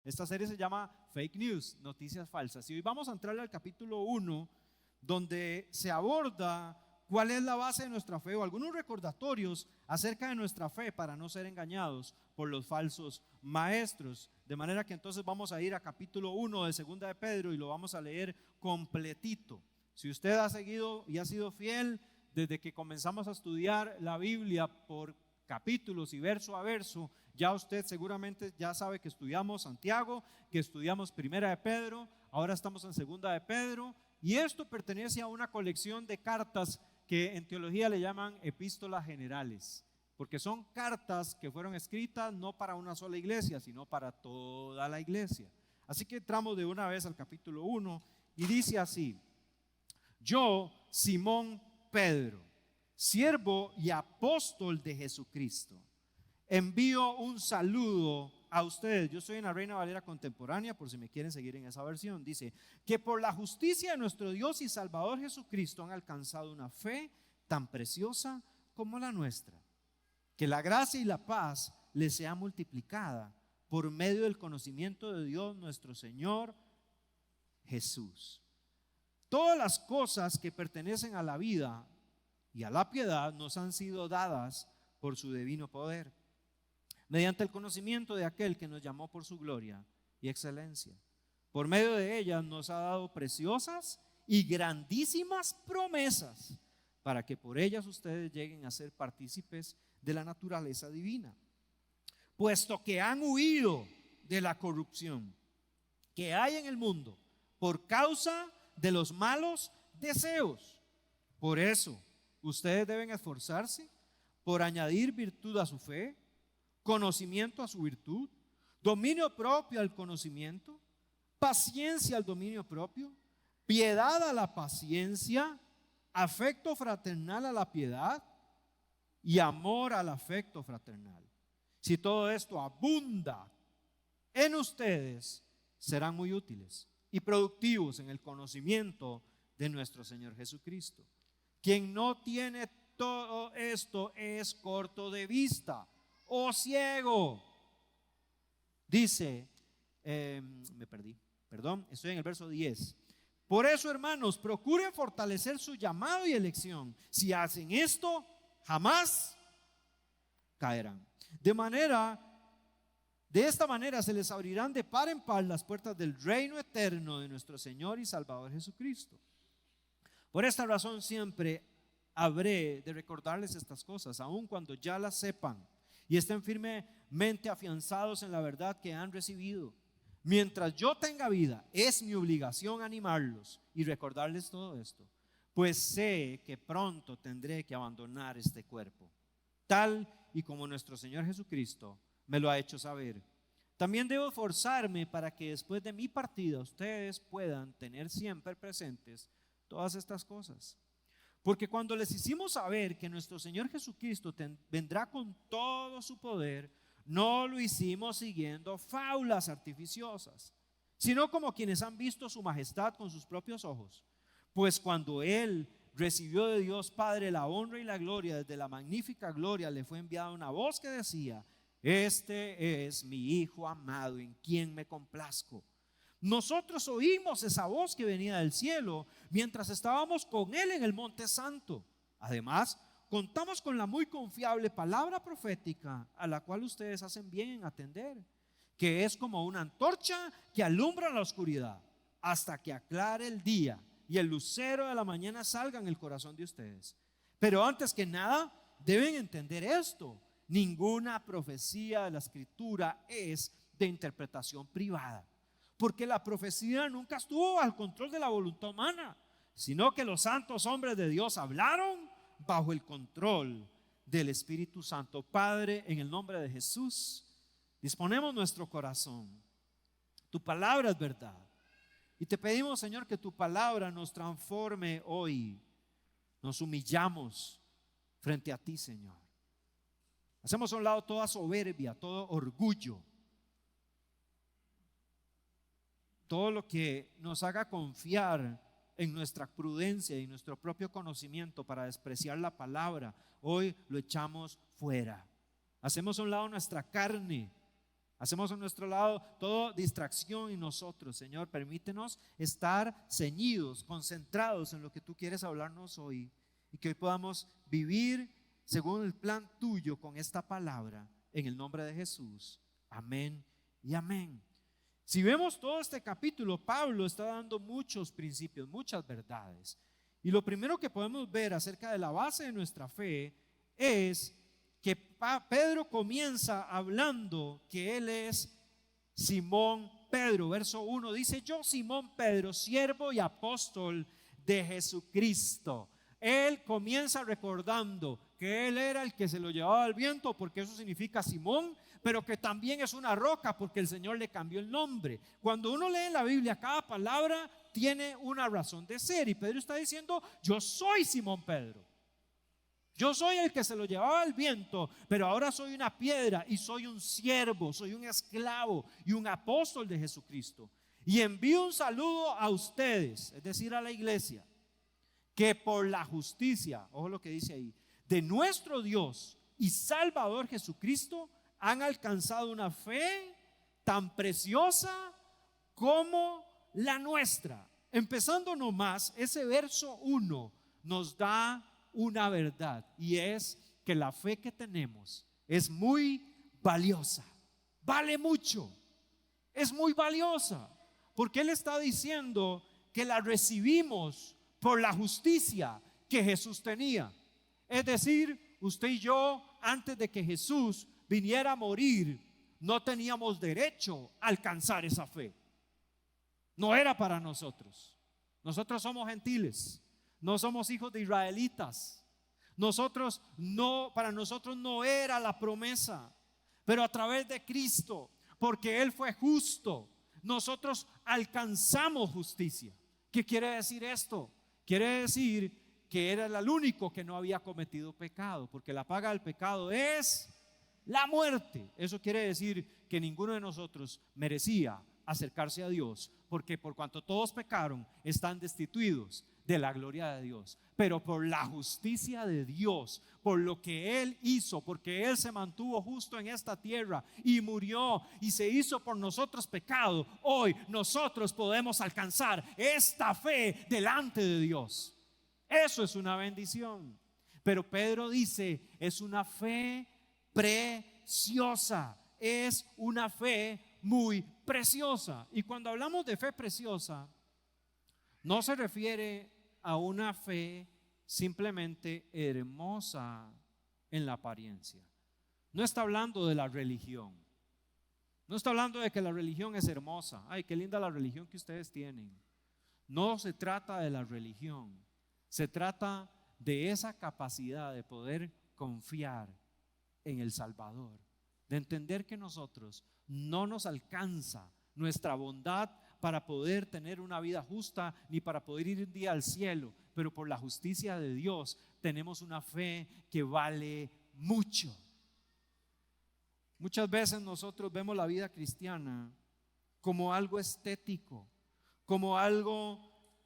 Esta serie se llama Fake News, noticias falsas. Y hoy vamos a entrar al capítulo 1, donde se aborda cuál es la base de nuestra fe o algunos recordatorios acerca de nuestra fe para no ser engañados por los falsos maestros. De manera que entonces vamos a ir a capítulo 1 de Segunda de Pedro y lo vamos a leer completito. Si usted ha seguido y ha sido fiel desde que comenzamos a estudiar la Biblia por capítulos y verso a verso, ya usted seguramente ya sabe que estudiamos Santiago, que estudiamos Primera de Pedro, ahora estamos en Segunda de Pedro, y esto pertenece a una colección de cartas que en teología le llaman epístolas generales, porque son cartas que fueron escritas no para una sola iglesia, sino para toda la iglesia. Así que entramos de una vez al capítulo 1 y dice así: yo, Simón Pedro, siervo y apóstol de Jesucristo, envío un saludo a ustedes. Yo estoy en la Reina Valera contemporánea, por si me quieren seguir en esa versión. Dice que por la justicia de nuestro Dios y Salvador Jesucristo han alcanzado una fe tan preciosa como la nuestra. Que la gracia y la paz les sea multiplicada por medio del conocimiento de Dios nuestro Señor Jesús. Todas las cosas que pertenecen a la vida y a la piedad nos han sido dadas por su divino poder, mediante el conocimiento de aquel que nos llamó por su gloria y excelencia. Por medio de ellas nos ha dado preciosas y grandísimas promesas, para que por ellas ustedes lleguen a ser partícipes de la naturaleza divina, puesto que han huido de la corrupción que hay en el mundo por causa de los malos deseos. Por eso ustedes deben esforzarse por añadir virtud a su fe, conocimiento a su virtud, dominio propio al conocimiento, paciencia al dominio propio, piedad a la paciencia, afecto fraternal a la piedad y amor al afecto fraternal. Si todo esto abunda en ustedes, serán muy útiles y productivos en el conocimiento de nuestro Señor Jesucristo. Quien no tiene todo esto es corto de vista o ciego. Dice, estoy en el verso 10. Por eso, hermanos, procuren fortalecer su llamado y elección. Si hacen esto, jamás caerán. De esta manera se les abrirán de par en par las puertas del reino eterno de nuestro Señor y Salvador Jesucristo. Por esta razón siempre habré de recordarles estas cosas, aun cuando ya las sepan y estén firmemente afianzados en la verdad que han recibido. Mientras yo tenga vida, es mi obligación animarlos y recordarles todo esto, pues sé que pronto tendré que abandonar este cuerpo, tal y como nuestro Señor Jesucristo me lo ha hecho saber. También debo esforzarme para que después de mi partida ustedes puedan tener siempre presentes todas estas cosas. Porque cuando les hicimos saber que nuestro Señor Jesucristo vendrá con todo su poder, no lo hicimos siguiendo fábulas artificiosas, sino como quienes han visto su majestad con sus propios ojos. Pues cuando Él recibió de Dios Padre la honra y la gloria, desde la magnífica gloria le fue enviada una voz que decía: este es mi Hijo amado, en quien me complazco. Nosotros oímos esa voz que venía del cielo mientras estábamos con Él en el Monte Santo. Además, contamos con la muy confiable palabra profética, a la cual ustedes hacen bien en atender, que es como una antorcha que alumbra la oscuridad hasta que aclare el día y el lucero de la mañana salga en el corazón de ustedes. Pero antes que nada, deben entender esto: ninguna profecía de la Escritura es de interpretación privada, porque la profecía nunca estuvo al control de la voluntad humana, sino que los santos hombres de Dios hablaron bajo el control del Espíritu Santo. Padre, en el nombre de Jesús, disponemos nuestro corazón. Tu palabra es verdad. Y te pedimos, Señor, que tu palabra nos transforme hoy. Nos humillamos frente a ti, Señor. Hacemos a un lado toda soberbia, todo orgullo, todo lo que nos haga confiar en nuestra prudencia y nuestro propio conocimiento para despreciar la palabra. Hoy lo echamos fuera. Hacemos a un lado nuestra carne Hacemos a nuestro lado toda distracción y nosotros, Señor, permítenos estar ceñidos, concentrados en lo que tú quieres hablarnos hoy y que hoy podamos vivir según el plan tuyo con esta palabra en el nombre de Jesús. Amén y amén. Si vemos todo este capítulo, Pablo está dando muchos principios, muchas verdades. Y lo primero que podemos ver acerca de la base de nuestra fe es que Pedro comienza hablando que él es Simón Pedro. Verso 1 dice: yo, Simón Pedro, siervo y apóstol de Jesucristo. Él comienza recordando que él era el que se lo llevaba al viento, porque eso significa Simón, pero que también es una roca porque el Señor le cambió el nombre. Cuando uno lee en la Biblia, cada palabra tiene una razón de ser, y Pedro está diciendo: yo soy Simón Pedro. Yo soy el que se lo llevaba al viento, pero ahora soy una piedra y soy un siervo, soy un esclavo y un apóstol de Jesucristo. Y envío un saludo a ustedes, es decir, a la iglesia, que por la justicia, ojo lo que dice ahí, de nuestro Dios y Salvador Jesucristo, han alcanzado una fe tan preciosa como la nuestra. Empezando nomás, ese verso 1 nos da una verdad, y es que la fe que tenemos es muy valiosa, vale mucho, es muy valiosa, porque él está diciendo que la recibimos por la justicia que Jesús tenía. Es decir, usted y yo, antes de que Jesús viniera a morir, no teníamos derecho a alcanzar esa fe. No era para nosotros. Nosotros somos gentiles, no somos hijos de israelitas. Para nosotros no era la promesa, pero a través de Cristo, porque Él fue justo, nosotros alcanzamos justicia. ¿Qué quiere decir esto? Quiere decir que era el único que no había cometido pecado, porque la paga del pecado es la muerte. Eso quiere decir que ninguno de nosotros merecía acercarse a Dios, porque por cuanto todos pecaron, están destituidos de la gloria de Dios. Pero por la justicia de Dios, por lo que Él hizo, porque Él se mantuvo justo en esta tierra y murió y se hizo por nosotros pecado, hoy nosotros podemos alcanzar esta fe delante de Dios. Eso es una bendición. Pero Pedro dice: es una fe preciosa, es una fe muy preciosa. Y cuando hablamos de fe preciosa, no se refiere a una fe simplemente hermosa en la apariencia. No está hablando de la religión. No está hablando de que la religión es hermosa. Ay, qué linda la religión que ustedes tienen. No se trata de la religión. Se trata de esa capacidad de poder confiar en el Salvador, de entender que nosotros no nos alcanza nuestra bondad para poder tener una vida justa, ni para poder ir un día al cielo, pero por la justicia de Dios tenemos una fe que vale mucho. Muchas veces nosotros vemos la vida cristiana como algo estético, como algo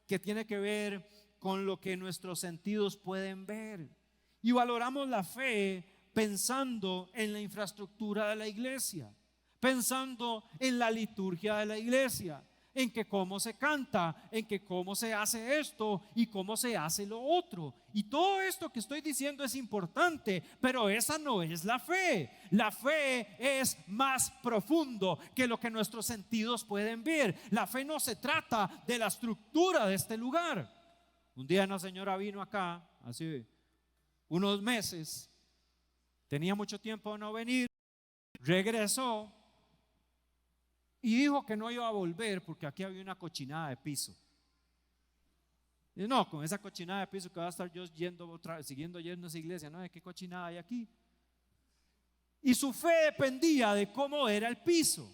que tiene que ver con lo que nuestros sentidos pueden ver, y valoramos la fe pensando en la infraestructura de la iglesia, pensando en la liturgia de la iglesia, en que cómo se canta, en que cómo se hace esto y cómo se hace lo otro. Y todo esto que estoy diciendo es importante, pero esa no es la fe. La fe es más profundo que lo que nuestros sentidos pueden ver. La fe no se trata de la estructura de este lugar. Un día una señora vino acá hace unos meses, tenía mucho tiempo de no venir, regresó y dijo que no iba a volver porque aquí había una cochinada de piso. Y no, con esa cochinada de piso que va a estar yo siguiendo yendo a esa iglesia, no, ¿de qué cochinada hay aquí? Y su fe dependía de cómo era el piso.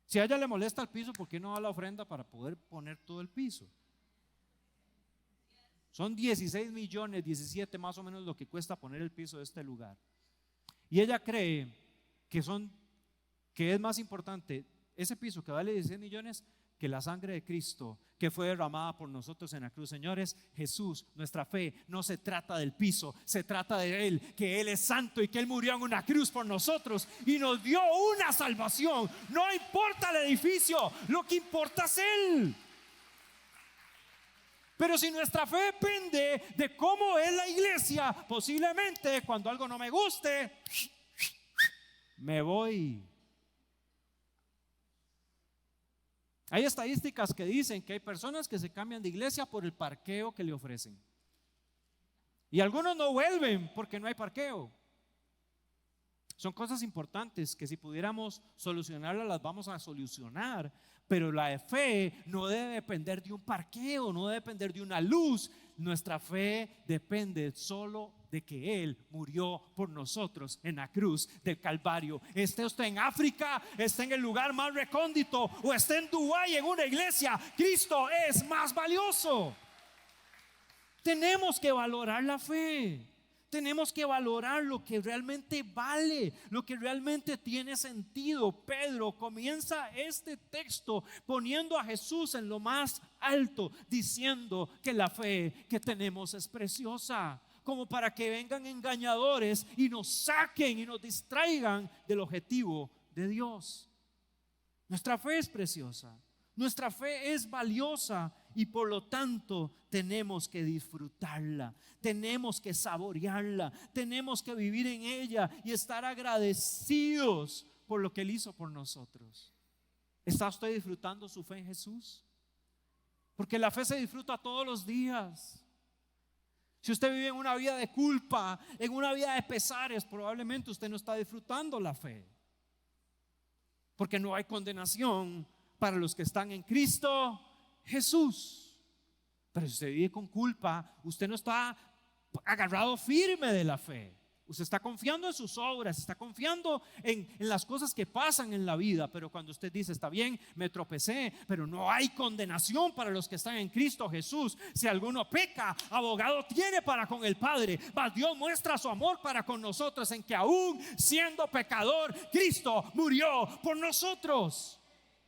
Si a ella le molesta el piso, ¿por qué no da la ofrenda para poder poner todo el piso? Son 16 millones, 17 más o menos lo que cuesta poner el piso de este lugar. Y ella cree que es más importante ese piso que vale 16 millones que la sangre de Cristo que fue derramada por nosotros en la cruz. Señores, Jesús, nuestra fe no se trata del piso, se trata de Él, que Él es santo y que Él murió en una cruz por nosotros y nos dio una salvación. No importa el edificio, lo que importa es Él. Pero si nuestra fe depende de cómo es la iglesia, posiblemente cuando algo no me guste, me voy. Hay estadísticas que dicen que hay personas que se cambian de iglesia por el parqueo que le ofrecen. Y algunos no vuelven porque no hay parqueo. Son cosas importantes que si pudiéramos solucionarlas, las vamos a solucionar. Pero la fe no debe depender de un parqueo, no debe depender de una luz. Nuestra fe depende solo de que Él murió por nosotros en la cruz del Calvario. Esté usted en África, esté en el lugar más recóndito o esté en Dubái en una iglesia, Cristo es más valioso. Tenemos que valorar la fe. Tenemos que valorar lo que realmente vale, lo que realmente tiene sentido. Pedro comienza este texto poniendo a Jesús en lo más alto, diciendo que la fe que tenemos es preciosa, como para que vengan engañadores y nos saquen y nos distraigan del objetivo de Dios. Nuestra fe es preciosa, nuestra fe es valiosa y por lo tanto tenemos que disfrutarla, tenemos que saborearla, tenemos que vivir en ella y estar agradecidos por lo que Él hizo por nosotros. ¿Está usted disfrutando su fe en Jesús? Porque la fe se disfruta todos los días. Si usted vive en una vida de culpa, en una vida de pesares, probablemente usted no está disfrutando la fe. Porque no hay condenación para los que están en Cristo Jesús. Pero si usted vive con culpa, usted no está agarrado firme de la fe. Usted está confiando en sus obras, está confiando en las cosas que pasan en la vida. Pero cuando usted dice, está bien, me tropecé, pero no hay condenación para los que están en Cristo Jesús. Si alguno peca, abogado tiene para con el Padre. Mas Dios muestra su amor para con nosotros en que aún siendo pecador, Cristo murió por nosotros.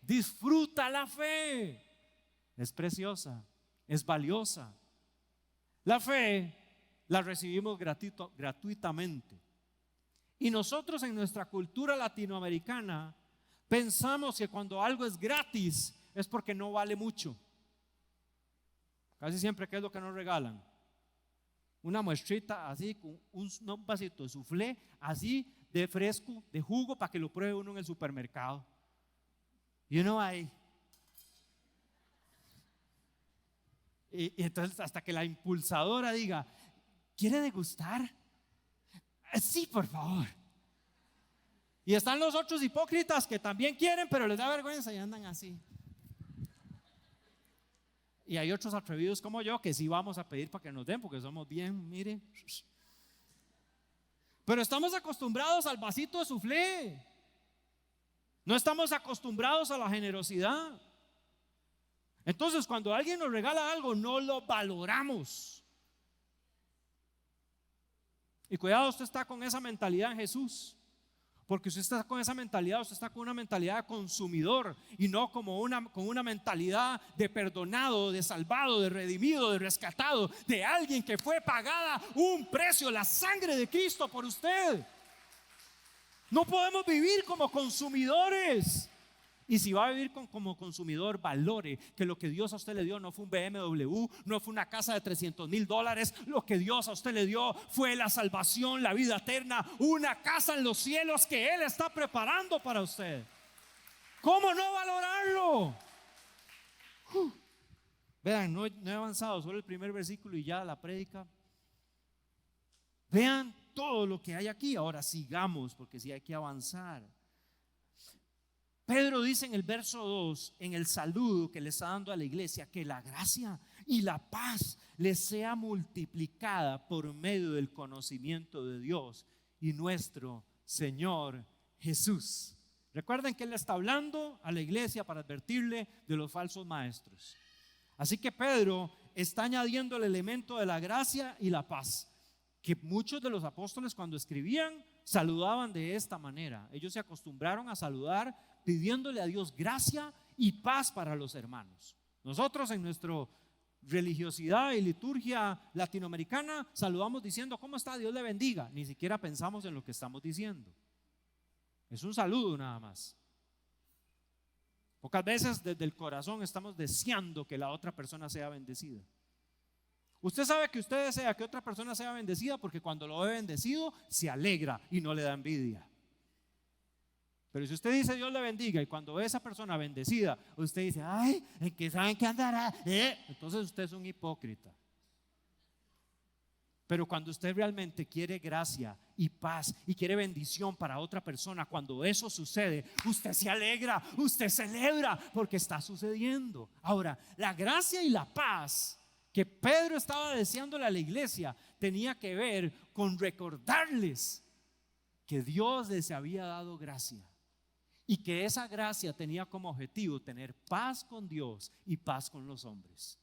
Disfruta la fe. Es preciosa, es valiosa. La fe la recibimos gratuitamente. Y nosotros en nuestra cultura latinoamericana pensamos que cuando algo es gratis es porque no vale mucho. Casi siempre, ¿qué es lo que nos regalan? Una muestrita así, con un vasito de soufflé, así de fresco, de jugo, para que lo pruebe uno en el supermercado. Y uno va ahí. Y entonces hasta que la impulsadora diga, ¿quiere degustar? Sí, por favor. Y están los otros hipócritas que también quieren, pero les da vergüenza y andan así. Y hay otros atrevidos como yo que sí vamos a pedir para que nos den, porque somos bien, mire. Pero estamos acostumbrados al vasito de soufflé. No estamos acostumbrados a la generosidad. Entonces, cuando alguien nos regala algo, no lo valoramos. Y cuidado, usted está con esa mentalidad en Jesús. Porque usted está con esa mentalidad, usted está con una mentalidad de consumidor y no con una mentalidad de perdonado, de salvado, de redimido, de rescatado, de alguien que fue pagada un precio, la sangre de Cristo por usted. No podemos vivir como consumidores. Y si va a vivir como consumidor, valore que lo que Dios a usted le dio no fue un BMW, no fue una casa de $300,000. Lo que Dios a usted le dio fue la salvación, la vida eterna, una casa en los cielos que Él está preparando para usted. ¿Cómo no valorarlo? Vean, no he avanzado, solo el primer versículo y ya la prédica. Vean todo lo que hay aquí. Ahora sigamos, porque sí hay que avanzar. Pedro dice en el verso 2, en el saludo que le está dando a la iglesia, que la gracia y la paz les sea multiplicada por medio del conocimiento de Dios y nuestro Señor Jesús. Recuerden que Él está hablando a la iglesia para advertirle de los falsos maestros. Así que Pedro está añadiendo el elemento de la gracia y la paz, que muchos de los apóstoles cuando escribían saludaban de esta manera. Ellos se acostumbraron a saludar pidiéndole a Dios gracia y paz para los hermanos. Nosotros en nuestra religiosidad y liturgia latinoamericana saludamos diciendo ¿cómo está? Dios le bendiga. Ni siquiera pensamos en lo que estamos diciendo. Es un saludo nada más. Pocas veces desde el corazón estamos deseando que la otra persona sea bendecida. Usted sabe que usted desea que otra persona sea bendecida porque cuando lo ve bendecido se alegra y no le da envidia. Pero si usted dice Dios le bendiga y cuando ve a esa persona bendecida, usted dice, ay, ¿en qué saben que andará? Entonces usted es un hipócrita. Pero cuando usted realmente quiere gracia y paz y quiere bendición para otra persona, cuando eso sucede, usted se alegra, usted celebra porque está sucediendo. Ahora, la gracia y la paz que Pedro estaba deseándole a la iglesia tenía que ver con recordarles que Dios les había dado gracia y que esa gracia tenía como objetivo tener paz con Dios y paz con los hombres.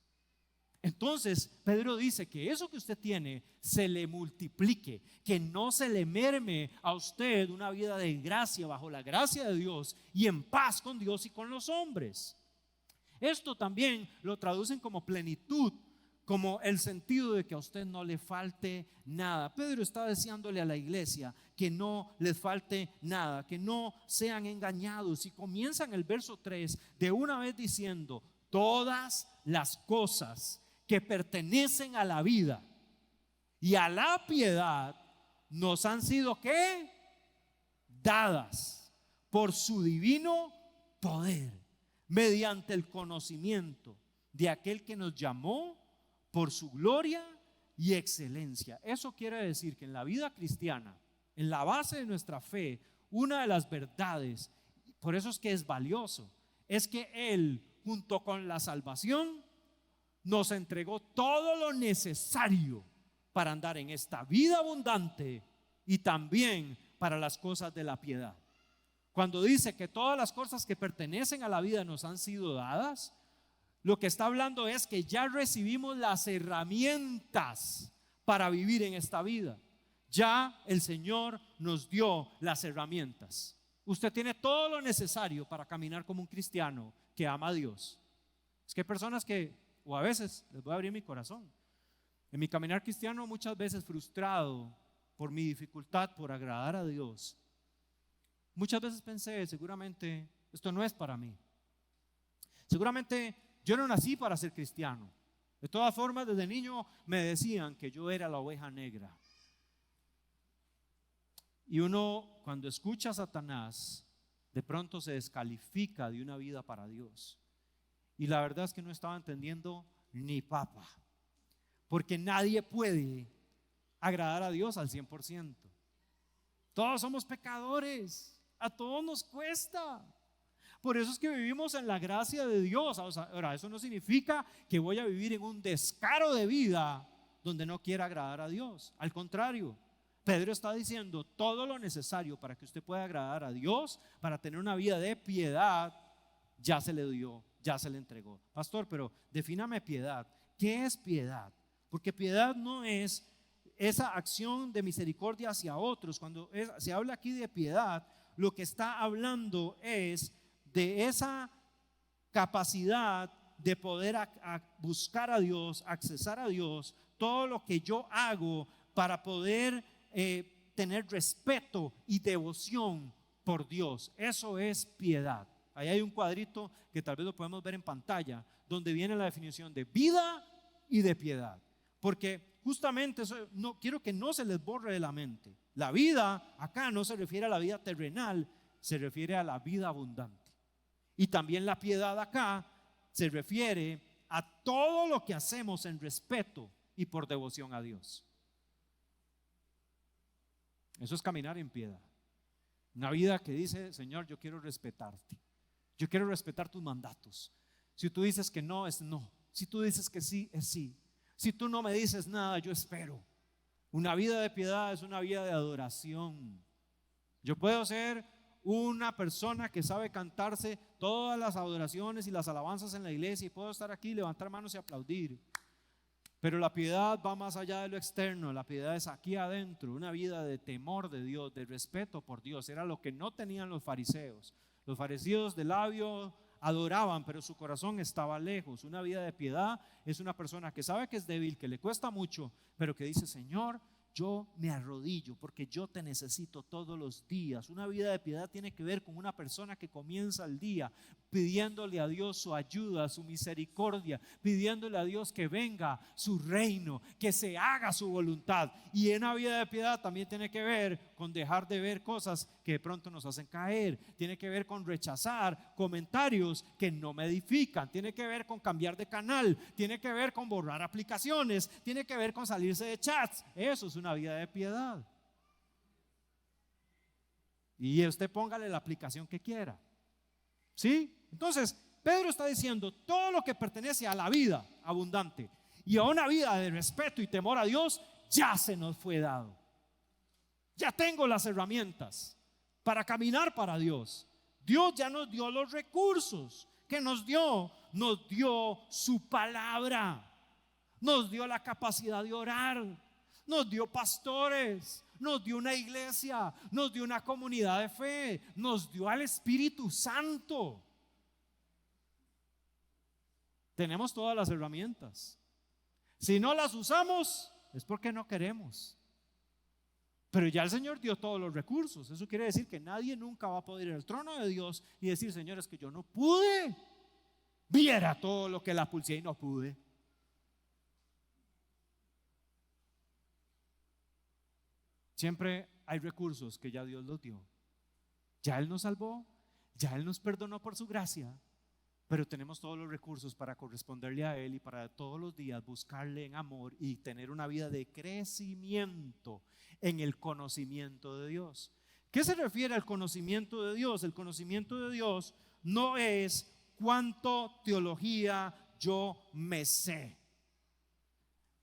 Entonces Pedro dice que eso que usted tiene se le multiplique, que no se le merme a usted una vida de gracia bajo la gracia de Dios y en paz con Dios y con los hombres. Esto también lo traducen como plenitud, como el sentido de que a usted no le falte nada. Pedro está deseándole a la iglesia que no les falte nada, que no sean engañados, y comienza en el verso 3 de una vez diciendo: todas las cosas que pertenecen a la vida y a la piedad nos han sido ¿qué? Dadas por su divino poder, mediante el conocimiento de aquel que nos llamó por su gloria y excelencia. Eso quiere decir que en la vida cristiana, en la base de nuestra fe, una de las verdades, por eso es que es valioso, es que Él, junto con la salvación, nos entregó todo lo necesario para andar en esta vida abundante y también para las cosas de la piedad. Cuando dice que todas las cosas que pertenecen a la vida nos han sido dadas, lo que está hablando es que ya recibimos las herramientas para vivir en esta vida. Ya el Señor nos dio las herramientas. Usted tiene todo lo necesario para caminar como un cristiano que ama a Dios. Es que hay personas que, o a veces, les voy a abrir mi corazón, en mi caminar cristiano muchas veces frustrado por mi dificultad por agradar a Dios, muchas veces pensé, seguramente esto no es para mí. Seguramente yo no nací para ser cristiano. De todas formas, desde niño me decían que yo era la oveja negra. Y uno, cuando escucha a Satanás, de pronto se descalifica de una vida para Dios. Y la verdad es que no estaba entendiendo ni papa, porque nadie puede agradar a Dios al 100%. Todos somos pecadores, a todos nos cuesta. Por eso es que vivimos en la gracia de Dios. Ahora, eso no significa que voy a vivir en un descaro de vida donde no quiera agradar a Dios. Al contrario, Pedro está diciendo todo lo necesario para que usted pueda agradar a Dios, para tener una vida de piedad, ya se le dio, ya se le entregó. Pastor, pero defíname piedad. ¿Qué es piedad? Porque piedad no es esa acción de misericordia hacia otros. Cuando se habla aquí de piedad, lo que está hablando es de esa capacidad de poder buscar a Dios, accesar a Dios, todo lo que yo hago para poder tener respeto y devoción por Dios. Eso es piedad. Ahí hay un cuadrito que tal vez lo podemos ver en pantalla, donde viene la definición de vida y de piedad. Porque justamente eso, no quiero que no se les borre de la mente. La vida acá no se refiere a la vida terrenal, se refiere a la vida abundante. Y también la piedad acá se refiere a todo lo que hacemos en respeto y por devoción a Dios. Eso es caminar en piedad. Una vida que dice: Señor, yo quiero respetarte. Yo quiero respetar tus mandatos. Si tú dices que no, es no. Si tú dices que sí, es sí. Si tú no me dices nada, yo espero. Una vida de piedad es una vida de adoración. Yo puedo ser una persona que sabe cantarse todas las adoraciones y las alabanzas en la iglesia, y puedo estar aquí, levantar manos y aplaudir, pero la piedad va más allá de lo externo. La piedad es aquí adentro, una vida de temor de Dios, de respeto por Dios. Era lo que no tenían los fariseos. Los fariseos de labio adoraban, pero su corazón estaba lejos. Una vida de piedad es una persona que sabe que es débil, que le cuesta mucho, pero que dice: Señor, yo me arrodillo porque yo te necesito todos los días. Una vida de piedad tiene que ver con una persona que comienza el día pidiéndole a Dios su ayuda, su misericordia, pidiéndole a Dios que venga su reino, que se haga su voluntad. Y en una vida de piedad también tiene que ver con dejar de ver cosas que de pronto nos hacen caer, tiene que ver con rechazar comentarios que no me edifican, tiene que ver con cambiar de canal, tiene que ver con borrar aplicaciones, tiene que ver con salirse de chats. Eso es una vida de piedad. Y usted póngale la aplicación que quiera, ¿sí? Entonces Pedro está diciendo: todo lo que pertenece a la vida abundante y a una vida de respeto y temor a Dios ya se nos fue dado. Ya tengo las herramientas para caminar para Dios. Dios ya nos dio los recursos que nos dio su palabra, nos dio la capacidad de orar, nos dio pastores, nos dio una iglesia, nos dio una comunidad de fe, nos dio al Espíritu Santo. Tenemos todas las herramientas. Si no las usamos es porque no queremos. Pero ya el Señor dio todos los recursos. Eso quiere decir que nadie nunca va a poder ir al trono de Dios y decir: Señor, es que yo no pude, viera todo lo que la pulsé y no pude. Siempre hay recursos que ya Dios los dio. Ya Él nos salvó, ya Él nos perdonó por su gracia, pero tenemos todos los recursos para corresponderle a Él y para todos los días buscarle en amor y tener una vida de crecimiento en el conocimiento de Dios. ¿Qué se refiere al conocimiento de Dios? El conocimiento de Dios no es cuánto teología yo me sé.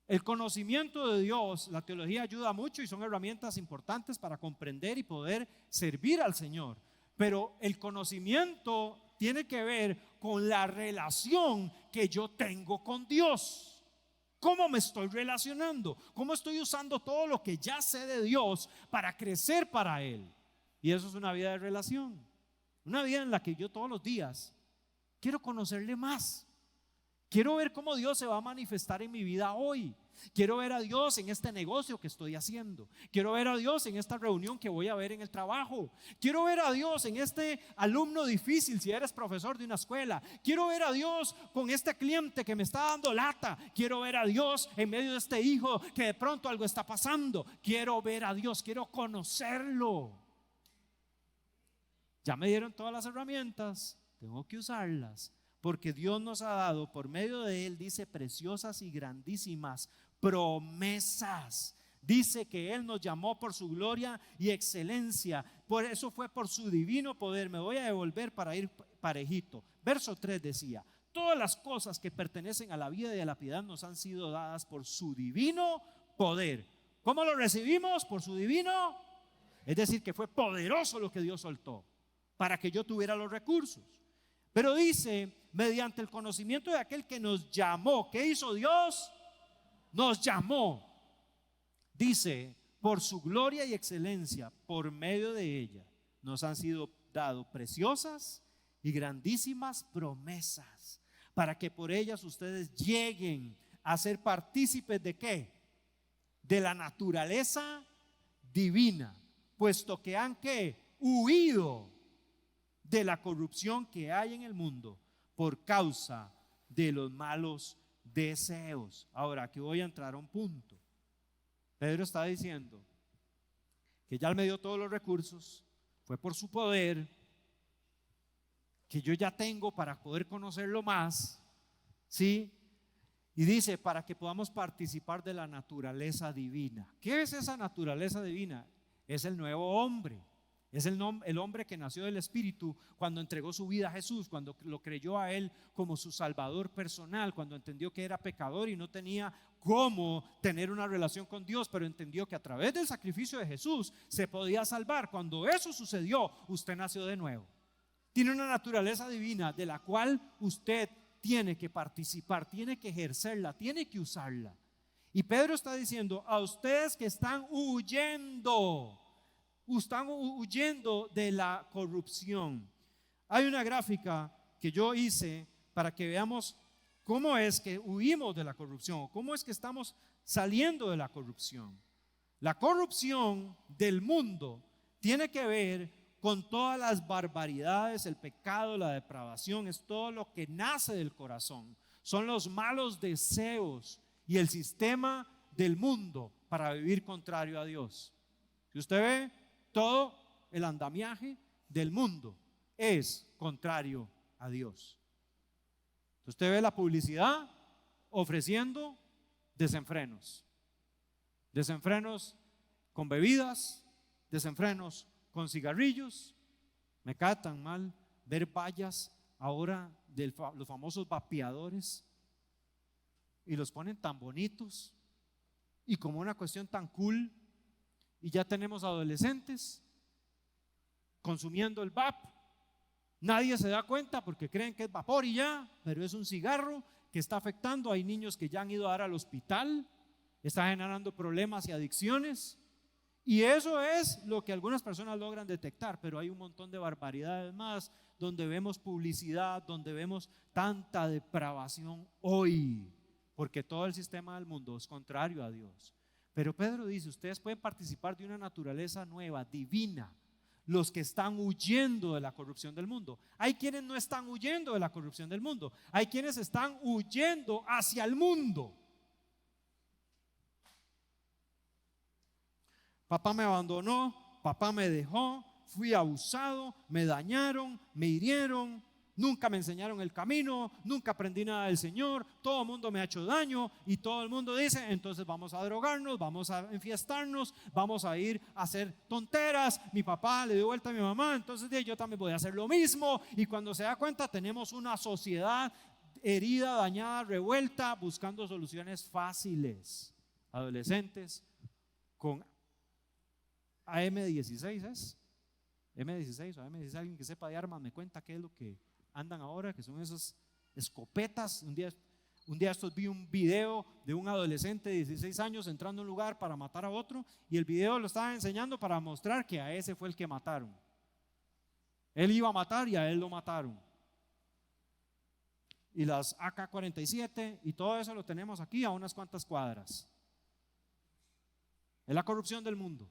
El conocimiento de Dios, la teología ayuda mucho y son herramientas importantes para comprender y poder servir al Señor. Pero el conocimiento tiene que ver con la relación que yo tengo con Dios. ¿Cómo me estoy relacionando? ¿Cómo estoy usando todo lo que ya sé de Dios para crecer para Él? Y eso es una vida de relación. Una vida en la que yo todos los días quiero conocerle más. Quiero ver cómo Dios se va a manifestar en mi vida hoy. Quiero ver a Dios en este negocio que estoy haciendo. Quiero ver a Dios en esta reunión que voy a ver en el trabajo. Quiero ver a Dios en este alumno difícil si eres profesor de una escuela. Quiero ver a Dios con este cliente que me está dando lata. Quiero ver a Dios en medio de este hijo que de pronto algo está pasando. Quiero ver a Dios, quiero conocerlo. Ya me dieron todas las herramientas, tengo que usarlas. Porque Dios nos ha dado por medio de Él, dice, preciosas y grandísimas promesas. Dice que Él nos llamó por su gloria y excelencia. Por eso fue por su divino poder. Me voy a devolver para ir parejito. Verso 3 decía: todas las cosas que pertenecen a la vida y a la piedad nos han sido dadas por su divino poder. ¿Cómo lo recibimos? Por su divino. Es decir, que fue poderoso lo que Dios soltó para que yo tuviera los recursos. Pero dice, mediante el conocimiento de aquel que nos llamó. ¿Qué hizo Dios? Nos llamó. Dice, por su gloria y excelencia, por medio de ella, nos han sido dadas preciosas y grandísimas promesas, para que por ellas ustedes lleguen a ser partícipes ¿de qué? De la naturaleza divina, puesto que han ¿qué? Huido de la corrupción que hay en el mundo por causa de los malos deseos. Ahora, aquí voy a entrar a un punto. Pedro está diciendo que ya Él me dio todos los recursos, fue por su poder, que yo ya tengo para poder conocerlo más, ¿sí? Y dice, para que podamos participar de la naturaleza divina. ¿Qué es esa naturaleza divina? Es el nuevo hombre. Es el hombre que nació del Espíritu cuando entregó su vida a Jesús, cuando lo creyó a Él como su Salvador personal, cuando entendió que era pecador y no tenía cómo tener una relación con Dios, pero entendió que a través del sacrificio de Jesús se podía salvar. Cuando eso sucedió, usted nació de nuevo. Tiene una naturaleza divina de la cual usted tiene que participar, tiene que ejercerla, tiene que usarla. Y Pedro está diciendo a ustedes que están huyendo de la corrupción. Hay una gráfica que yo hice para que veamos cómo es que huimos de la corrupción, cómo es que estamos saliendo de la corrupción. La corrupción del mundo tiene que ver con todas las barbaridades, el pecado, la depravación, es todo lo que nace del corazón. Son los malos deseos y el sistema del mundo para vivir contrario a Dios. Si usted ve, todo el andamiaje del mundo es contrario a Dios. Usted ve la publicidad ofreciendo desenfrenos. Desenfrenos con bebidas, desenfrenos con cigarrillos. Me cae tan mal ver vallas ahora de los famosos vapeadores y los ponen tan bonitos y como una cuestión tan cool, y ya tenemos adolescentes consumiendo el vap. Nadie se da cuenta porque creen que es vapor y ya, pero es un cigarro que está afectando. Hay niños que ya han ido a dar al hospital, está generando problemas y adicciones. Y eso es lo que algunas personas logran detectar, pero hay un montón de barbaridades más donde vemos publicidad, donde vemos tanta depravación hoy, porque todo el sistema del mundo es contrario a Dios. Pero Pedro dice, ustedes pueden participar de una naturaleza nueva, divina, los que están huyendo de la corrupción del mundo. Hay quienes no están huyendo de la corrupción del mundo, hay quienes están huyendo hacia el mundo. Papá me abandonó, papá me dejó, fui abusado, me dañaron, me hirieron, nunca me enseñaron el camino, nunca aprendí nada del Señor, todo el mundo me ha hecho daño y todo el mundo dice, entonces vamos a drogarnos, vamos a enfiestarnos, vamos a ir a hacer tonteras. Mi papá le dio vuelta a mi mamá, entonces yo también voy a hacer lo mismo. Y cuando se da cuenta tenemos una sociedad herida, dañada, revuelta, buscando soluciones fáciles. Adolescentes con AM16 es M16 o AM16, alguien que sepa de armas me cuenta qué es lo que andan ahora, que son esas escopetas. Un día estos vi un video de un adolescente de 16 años entrando a un lugar para matar a otro, y el video lo estaba enseñando para mostrar que a ese fue el que mataron. Él iba a matar y a él lo mataron. Y las AK-47 y todo eso lo tenemos aquí a unas cuantas cuadras. Es la corrupción del mundo.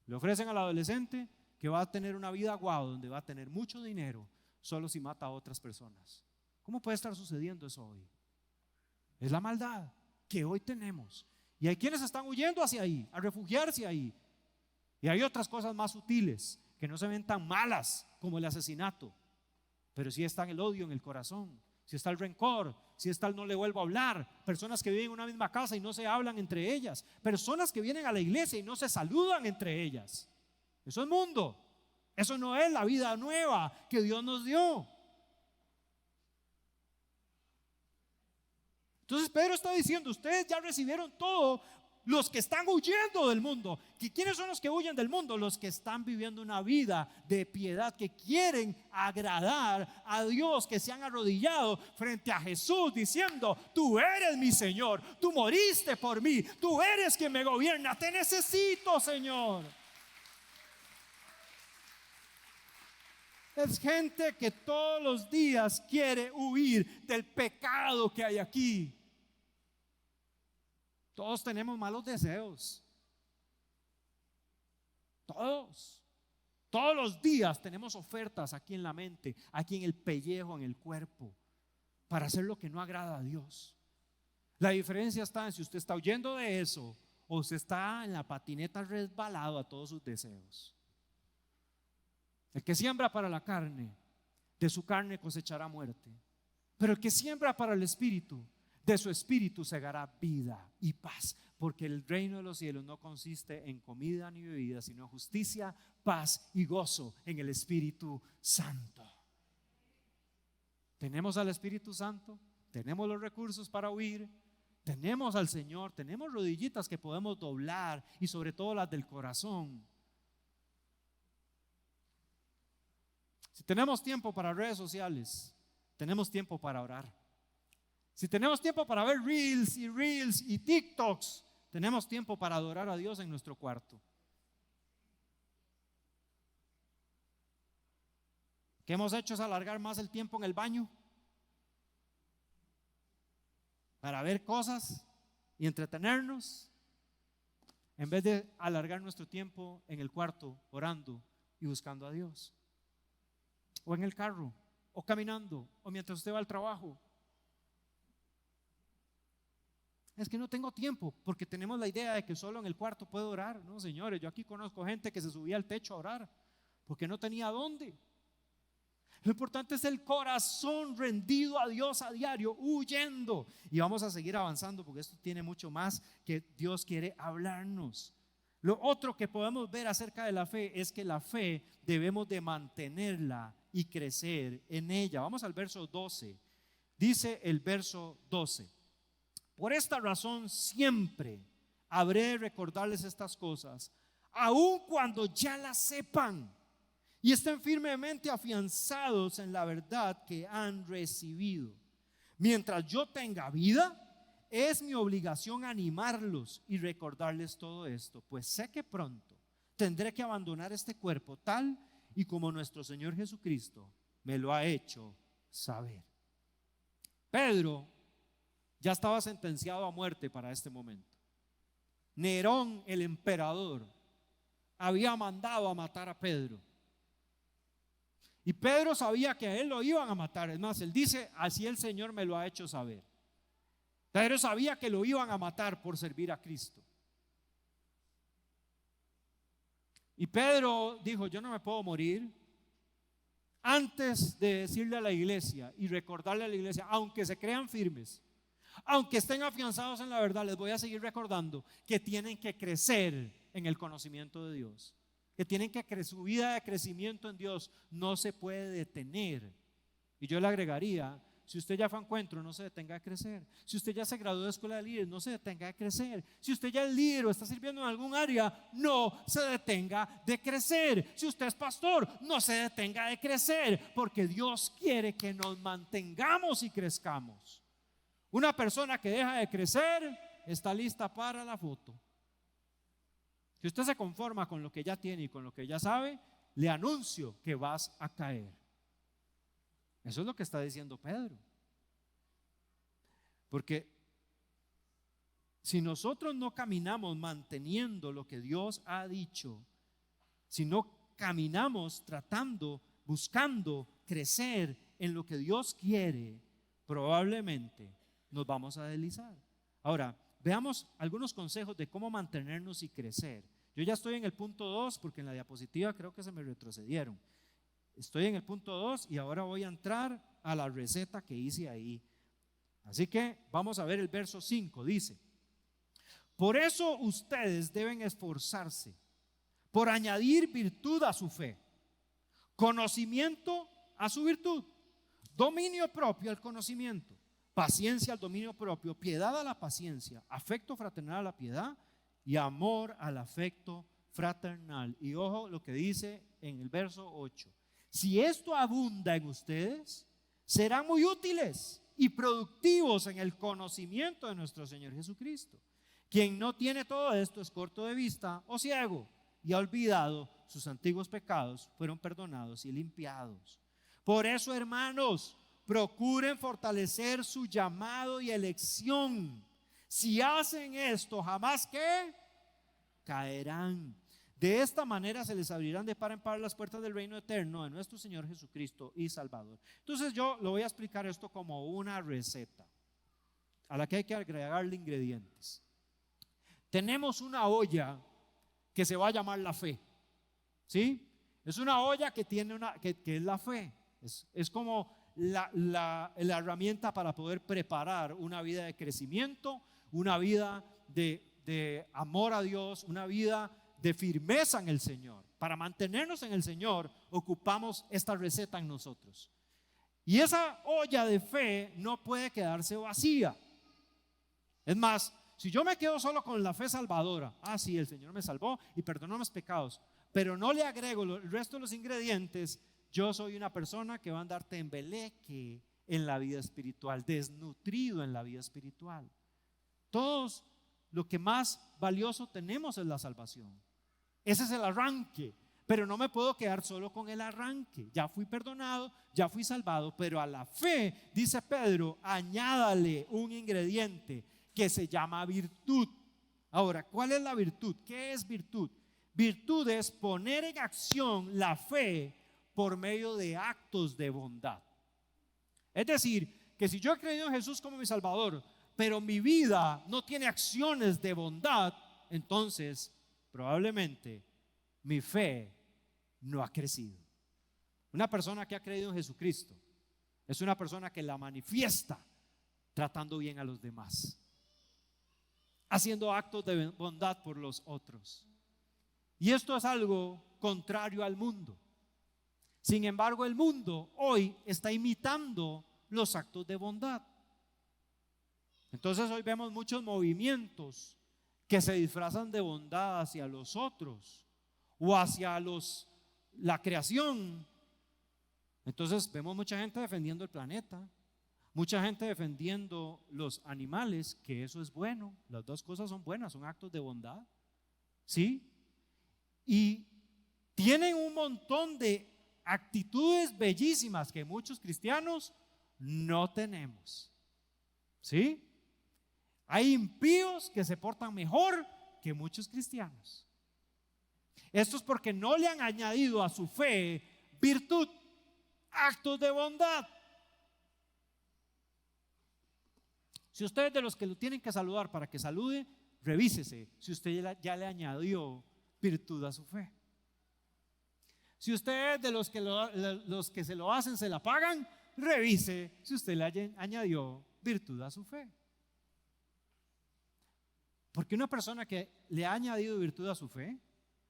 Le ofrecen al adolescente que va a tener una vida guau, donde va a tener mucho dinero, solo si mata a otras personas. ¿Cómo puede estar sucediendo eso hoy? Es la maldad que hoy tenemos. Y hay quienes están huyendo hacia ahí, a refugiarse ahí. Y hay otras cosas más sutiles que no se ven tan malas como el asesinato, pero sí está el odio en el corazón, si está el rencor, si está el no le vuelvo a hablar, personas que viven en una misma casa y no se hablan entre ellas, personas que vienen a la iglesia y no se saludan entre ellas. Eso es mundo, eso no es la vida nueva que Dios nos dio. Entonces Pedro está diciendo, ustedes ya recibieron todo. Los que están huyendo del mundo, ¿quiénes son los que huyen del mundo? Los que están viviendo una vida de piedad, que quieren agradar a Dios, que se han arrodillado frente a Jesús diciendo, tú eres mi Señor, tú moriste por mí, tú eres quien me gobierna, te necesito, Señor. Es gente que todos los días quiere huir del pecado que hay aquí. Todos tenemos malos deseos. Todos los días tenemos ofertas aquí en la mente, aquí en el pellejo, en el cuerpo, para hacer lo que no agrada a Dios. La diferencia está en si usted está huyendo de eso o usted está en la patineta resbalado a todos sus deseos. El que siembra para la carne, de su carne cosechará muerte. Pero el que siembra para el espíritu, de su espíritu segará vida y paz, porque el reino de los cielos no consiste en comida ni bebida, sino justicia, paz y gozo en el Espíritu Santo. Tenemos al Espíritu Santo, tenemos los recursos para huir, tenemos al Señor, tenemos rodillitas que podemos doblar y sobre todo las del corazón. Si tenemos tiempo para redes sociales, tenemos tiempo para orar. Si tenemos tiempo para ver reels y TikToks, tenemos tiempo para adorar a Dios en nuestro cuarto. ¿Qué hemos hecho? Es alargar más el tiempo en el baño para ver cosas y entretenernos, en vez de alargar nuestro tiempo en el cuarto orando y buscando a Dios, o en el carro, o caminando, o mientras usted va al trabajo. Es que no tengo tiempo, porque tenemos la idea de que solo en el cuarto puedo orar. No, señores, yo aquí conozco gente que se subía al techo a orar porque no tenía dónde. Lo importante es el corazón rendido a Dios a diario, huyendo. Y vamos a seguir avanzando porque esto tiene mucho más que Dios quiere hablarnos. Lo otro que podemos ver acerca de la fe es que la fe debemos de mantenerla y crecer en ella. Vamos al verso 12. Dice el verso 12: por esta razón siempre habré de recordarles estas cosas, aun cuando ya las sepan y estén firmemente afianzados en la verdad que han recibido. Mientras yo tenga vida, es mi obligación animarlos y recordarles todo esto, pues sé que pronto tendré que abandonar este cuerpo tal y como nuestro Señor Jesucristo me lo ha hecho saber. Pedro ya estaba sentenciado a muerte para este momento. Nerón, el emperador, había mandado a matar a Pedro. Y Pedro sabía que a él lo iban a matar. Es más, él dice: así el Señor me lo ha hecho saber. Pedro sabía que lo iban a matar por servir a Cristo. Y Pedro dijo: yo no me puedo morir antes de decirle a la iglesia y recordarle a la iglesia, aunque se crean firmes, aunque estén afianzados en la verdad, les voy a seguir recordando que tienen que crecer en el conocimiento de Dios, que tienen que crecer. Su vida de crecimiento en Dios no se puede detener. Y yo le agregaría: si usted ya fue a encuentro, no se detenga de crecer. Si usted ya se graduó de escuela de líderes, no se detenga de crecer. Si usted ya es líder o está sirviendo en algún área, no se detenga de crecer. Si usted es pastor, no se detenga de crecer, porque Dios quiere que nos mantengamos y crezcamos. Una persona que deja de crecer está lista para la foto. Si usted se conforma con lo que ya tiene y con lo que ya sabe, le anuncio que vas a caer. Eso es lo que está diciendo Pedro. Porque si nosotros no caminamos manteniendo lo que Dios ha dicho, si no caminamos tratando, buscando crecer en lo que Dios quiere, probablemente nos vamos a deslizar. Ahora, veamos algunos consejos de cómo mantenernos y crecer. Yo ya estoy en el punto 2 porque en la diapositiva creo que se me retrocedieron. Estoy en el punto 2 y ahora voy a entrar a la receta que hice ahí. Así que vamos a ver el verso 5. Dice: por eso ustedes deben esforzarse por añadir virtud a su fe, conocimiento a su virtud, dominio propio al conocimiento, paciencia al dominio propio, piedad a la paciencia, afecto fraternal a la piedad y amor al afecto fraternal. Y ojo lo que dice en el verso 8: si esto abunda en ustedes, serán muy útiles y productivos en el conocimiento de nuestro Señor Jesucristo. Quien no tiene todo esto es corto de vista o ciego y ha olvidado sus antiguos pecados, fueron perdonados y limpiados. Por eso, hermanos, procuren fortalecer su llamado y elección. Si hacen esto, jamás que caerán. De esta manera se les abrirán de par en par las puertas del reino eterno de nuestro Señor Jesucristo y Salvador. Entonces yo lo voy a explicar esto como una receta a la que hay que agregarle ingredientes. Tenemos una olla que se va a llamar la fe, ¿sí? Es una olla que tiene que es la fe. Es como la herramienta para poder preparar una vida de crecimiento, una vida de amor a Dios, una vida de firmeza en el Señor. Para mantenernos en el Señor, ocupamos esta receta en nosotros. Y esa olla de fe no puede quedarse vacía. Es más, si yo me quedo solo con la fe salvadora, sí, el Señor me salvó y perdonó mis pecados, pero no le agrego el resto de los ingredientes, yo soy una persona que va a andar tembeleque en la vida espiritual, desnutrido en la vida espiritual. Todos lo que más valioso tenemos es la salvación. Ese es el arranque, Pero no me puedo quedar solo con el arranque. Ya fui perdonado, ya fui salvado, pero a la fe, dice Pedro, añádale un ingrediente que se llama virtud. Ahora, ¿cuál es la virtud? ¿Qué es virtud? Virtud es poner en acción la fe por medio de actos de bondad. Es decir, que si yo he creído en Jesús como mi Salvador, pero mi vida no tiene acciones de bondad, entonces probablemente mi fe no ha crecido. Una persona que ha creído en Jesucristo es una persona que la manifiesta tratando bien a los demás, haciendo actos de bondad por los otros. Y esto es algo contrario al mundo. Sin embargo, el mundo hoy está imitando los actos de bondad. Entonces hoy vemos muchos movimientos que se disfrazan de bondad hacia los otros o hacia la creación. Entonces vemos mucha gente defendiendo el planeta, mucha gente defendiendo los animales, que eso es bueno, las dos cosas son buenas, son actos de bondad, ¿sí? Y tienen un montón de actitudes bellísimas que muchos cristianos no tenemos, ¿sí? Hay impíos que se portan mejor que muchos cristianos. Esto es porque no le han añadido a su fe virtud, actos de bondad. Si usted es de los que lo tienen que saludar para que salude, revísese si usted ya le añadió virtud a su fe. Si usted es de los que se lo hacen, se la pagan, revise si usted le añadió virtud a su fe. Porque una persona que le ha añadido virtud a su fe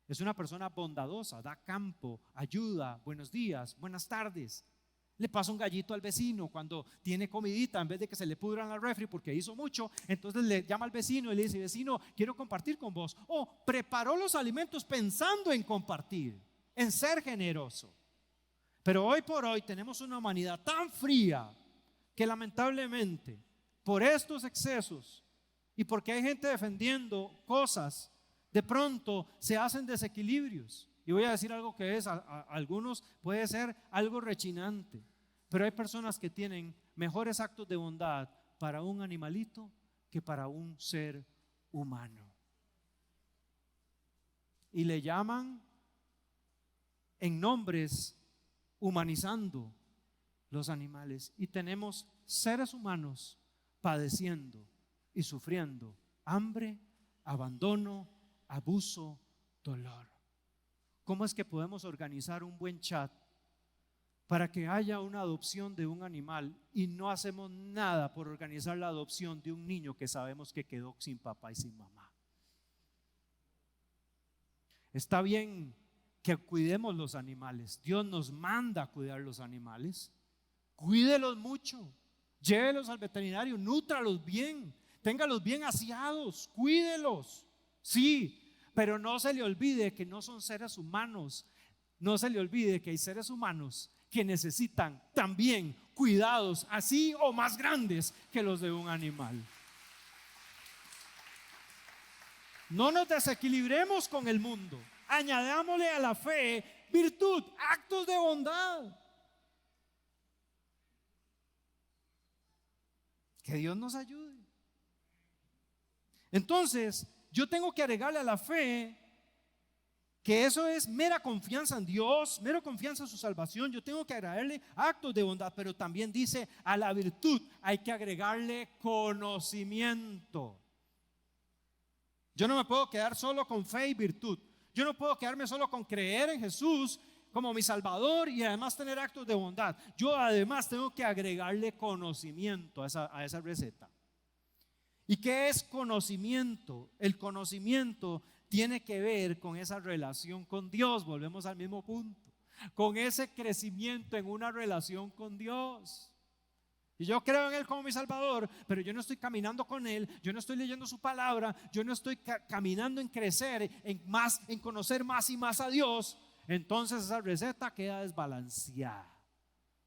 es una persona bondadosa, da campo, ayuda, buenos días, buenas tardes. Le pasa un gallito al vecino cuando tiene comidita, en vez de que se le pudran la refri porque hizo mucho, entonces le llama al vecino y le dice: vecino, quiero compartir con vos. O preparó los alimentos pensando en compartir, en ser generoso. Pero hoy por hoy tenemos una humanidad tan fría que lamentablemente por estos excesos y porque hay gente defendiendo cosas, de pronto se hacen desequilibrios. Y voy a decir algo que a algunos puede ser algo rechinante, pero hay personas que tienen mejores actos de bondad para un animalito que para un ser humano. Y le llaman en nombres humanizando los animales. Y tenemos seres humanos padeciendo y sufriendo hambre, abandono, abuso, dolor. ¿Cómo es que podemos organizar un buen chat para que haya una adopción de un animal y no hacemos nada por organizar la adopción de un niño que sabemos que quedó sin papá y sin mamá? Está bien que cuidemos los animales. Dios nos manda a cuidar los animales. Cuídelos mucho, llévelos al veterinario, nútralos bien, téngalos bien aseados, cuídelos, sí, pero no se le olvide que no son seres humanos. No se le olvide que hay seres humanos que necesitan también cuidados así o más grandes que los de un animal. No nos desequilibremos con el mundo. Añadámosle a la fe virtud, actos de bondad. Que Dios nos ayude. Entonces, yo tengo que agregarle a la fe que eso es mera confianza en Dios, mera confianza en su salvación. Yo tengo que agregarle actos de bondad, pero también dice a la virtud hay que agregarle conocimiento. Yo no me puedo quedar solo con fe y virtud. Yo no puedo quedarme solo con creer en Jesús como mi Salvador y además tener actos de bondad. Yo además tengo que agregarle conocimiento a esa receta. ¿Y qué es conocimiento? El conocimiento tiene que ver con esa relación con Dios. Volvemos al mismo punto. Con ese crecimiento en una relación con Dios. Y yo creo en Él como mi Salvador, pero yo no estoy caminando con Él, yo no estoy leyendo su palabra, yo no estoy caminando en crecer, en conocer más y más a Dios. Entonces esa receta queda desbalanceada.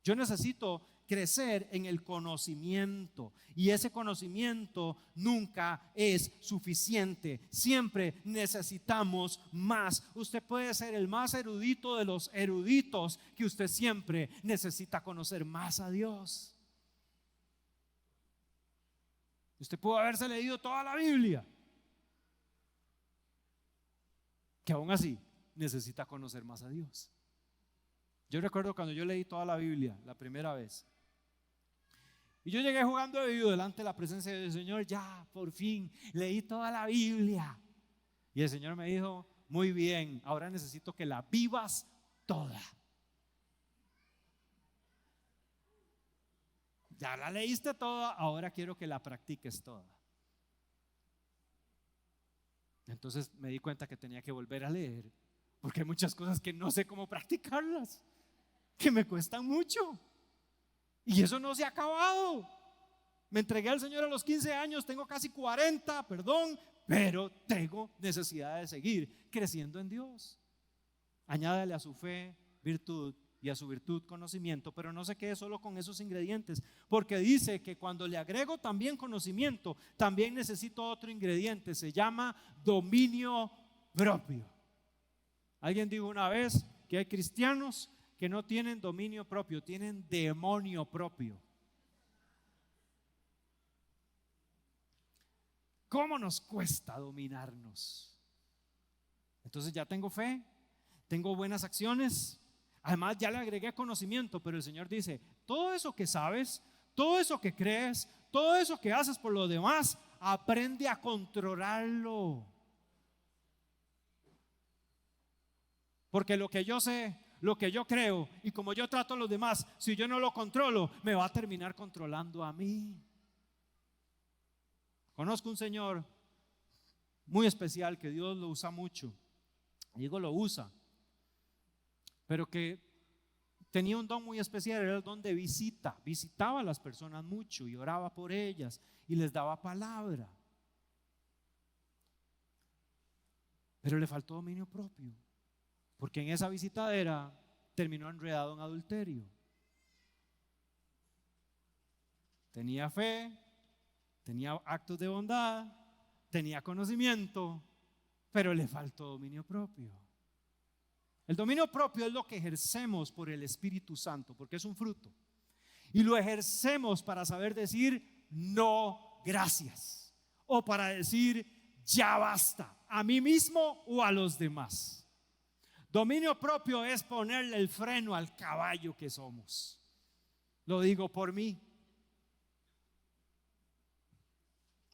Yo necesito crecer en el conocimiento, y ese conocimiento nunca es suficiente. Siempre necesitamos más. Usted puede ser el más erudito de los eruditos, que usted siempre necesita conocer más a Dios. Usted puede haberse leído toda la Biblia, que aún así necesita conocer más a Dios. Yo recuerdo cuando yo leí toda la Biblia la primera vez, y yo llegué jugando de vivo delante de la presencia del Señor. Ya, por fin, leí toda la Biblia. Y el Señor me dijo: muy bien, ahora necesito que la vivas toda. Ya la leíste toda, ahora quiero que la practiques toda. Entonces me di cuenta que tenía que volver a leer, porque hay muchas cosas que no sé cómo practicarlas, que me cuestan mucho. Y eso no se ha acabado. Me entregué al Señor a los 15 años, tengo casi 40, pero tengo necesidad de seguir creciendo en Dios. Añádale a su fe virtud, y a su virtud conocimiento, pero no se quede solo con esos ingredientes, porque dice que cuando le agrego también conocimiento, también necesito otro ingrediente, se llama dominio propio. Alguien dijo una vez que hay cristianos que no tienen dominio propio, tienen demonio propio. ¿Cómo nos cuesta dominarnos? Entonces ya tengo fe, tengo buenas acciones, además ya le agregué conocimiento, pero el Señor dice: todo eso que sabes, todo eso que crees, todo eso que haces por los demás, aprende a controlarlo. Porque lo que yo sé, lo que yo creo y como yo trato a los demás, si yo no lo controlo, me va a terminar controlando a mí. Conozco un señor muy especial que Dios lo usa mucho. Digo lo usa, pero que tenía un don muy especial, era el don de visita. Visitaba a las personas mucho y oraba por ellas y les daba palabra. Pero le faltó dominio propio, porque en esa visitadera terminó enredado en adulterio. Tenía fe, tenía actos de bondad, tenía conocimiento, pero le faltó dominio propio. El dominio propio es lo que ejercemos por el Espíritu Santo, porque es un fruto. Y lo ejercemos para saber decir no, gracias. O para decir ya basta, a mí mismo o a los demás. Dominio propio es ponerle el freno al caballo que somos. Lo digo por mí,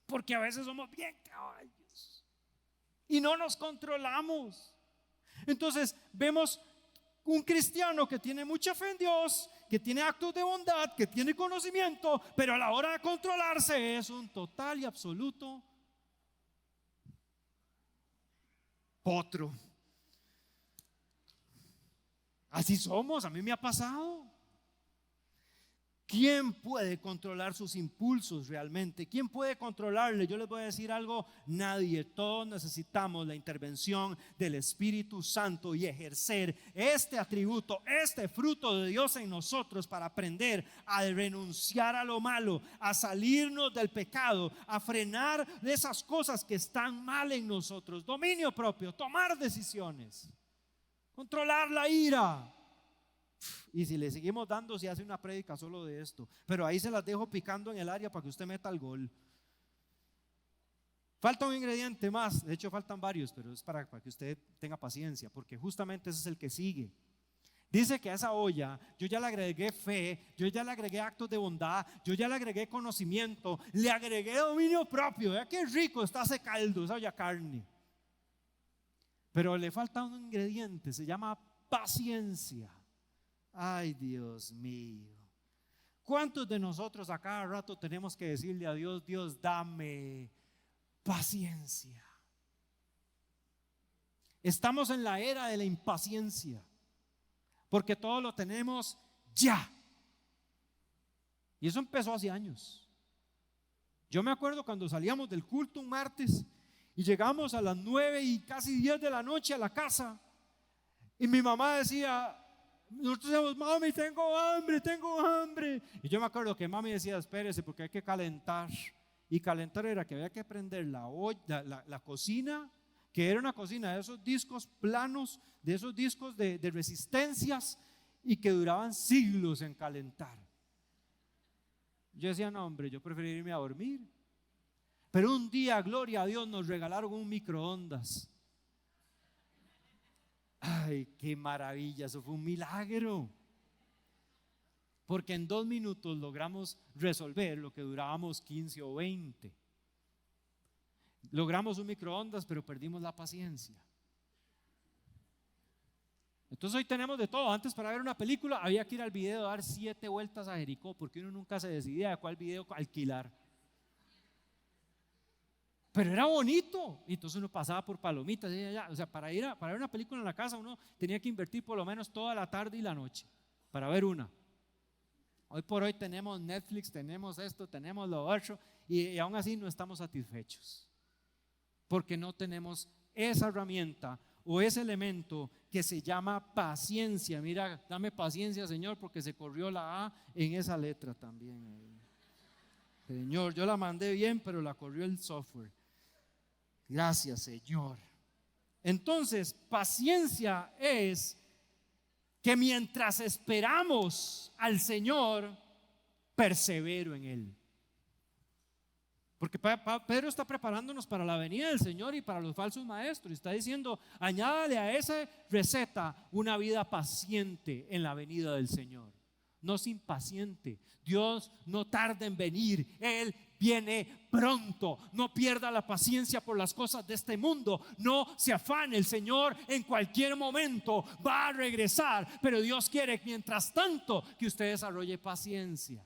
porque a veces somos bien caballos y no nos controlamos. Entonces vemos un cristiano que tiene mucha fe en Dios, que tiene actos de bondad, que tiene conocimiento, pero a la hora de controlarse es un total y absoluto potro. Así somos, a mí me ha pasado. ¿Quién puede controlar sus impulsos realmente? ¿Quién puede controlarle? Yo les voy a decir algo: nadie. Todos necesitamos la intervención del Espíritu Santo y ejercer este atributo, este fruto de Dios en nosotros, para aprender a renunciar a lo malo, a salirnos del pecado, a frenar de esas cosas que están mal en nosotros. Dominio propio, tomar decisiones, controlar la ira. Y si le seguimos dando, se hace una prédica solo de esto, pero ahí se las dejo picando en el área para que usted meta el gol. Falta un ingrediente más, de hecho faltan varios, pero es para que usted tenga paciencia, porque justamente ese es el que sigue. Dice que a esa olla yo ya le agregué fe, yo ya le agregué actos de bondad, yo ya le agregué conocimiento, le agregué dominio propio. Vea qué rico está ese caldo, esa olla carne. Pero le falta un ingrediente, se llama paciencia. Ay, Dios mío, ¿cuántos de nosotros a cada rato tenemos que decirle a Dios: Dios, dame paciencia? Estamos en la era de la impaciencia, porque todo lo tenemos ya. Y eso empezó hace años. Yo me acuerdo cuando salíamos del culto un martes y llegamos a las 9 y casi 10 de la noche a la casa, y mi mamá decía: nosotros decíamos, mami, tengo hambre, tengo hambre. Y yo me acuerdo que mami decía, espérese porque hay que calentar. Y calentar era que había que prender la cocina, que era una cocina de esos discos planos, de esos discos de resistencias, y que duraban siglos en calentar. Yo decía, no hombre, yo preferiría irme a dormir. Pero un día, gloria a Dios, nos regalaron un microondas. Ay, qué maravilla, eso fue un milagro. Porque en 2 minutos logramos resolver lo que durábamos 15 o 20. Logramos un microondas, pero perdimos la paciencia. Entonces hoy tenemos de todo. Antes, para ver una película había que ir al video, dar 7 vueltas a Jericó, porque uno nunca se decidía de cuál video alquilar. Pero era bonito. Y entonces uno pasaba por palomitas. O sea, para ver una película en la casa uno tenía que invertir por lo menos toda la tarde y la noche para ver una. Hoy por hoy tenemos Netflix, tenemos esto, tenemos lo otro, y aún así no estamos satisfechos, porque no tenemos esa herramienta o ese elemento que se llama paciencia. Mira, dame paciencia, Señor, porque se corrió la A en esa letra también. Señor, yo la mandé bien, pero la corrió el software. Gracias, Señor. Entonces, paciencia es que mientras esperamos al Señor, persevero en Él. Porque Pedro está preparándonos para la venida del Señor y para los falsos maestros. Está diciendo, añádale a esa receta una vida paciente en la venida del Señor. No se impaciente. Dios no tarda en venir. Él viene pronto. No pierda la paciencia por las cosas de este mundo. No se afane. El Señor en cualquier momento va a regresar. Pero Dios quiere, mientras tanto, que usted desarrolle paciencia.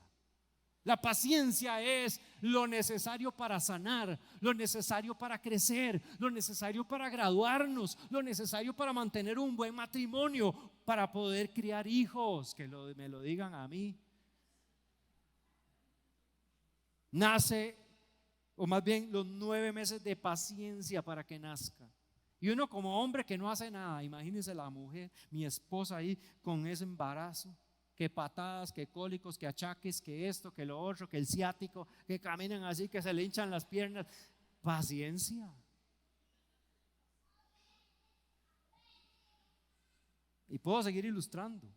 La paciencia es lo necesario para sanar, lo necesario para crecer, lo necesario para graduarnos, lo necesario para mantener un buen matrimonio, para poder criar hijos, que me lo digan a mí. Nace, o más bien los 9 meses de paciencia para que nazca. Y uno como hombre que no hace nada, imagínense la mujer, mi esposa ahí con ese embarazo. Que patadas, que cólicos, que achaques, que esto, que lo otro, que el ciático, que caminan así, que se le hinchan las piernas. Paciencia. Y puedo seguir ilustrando,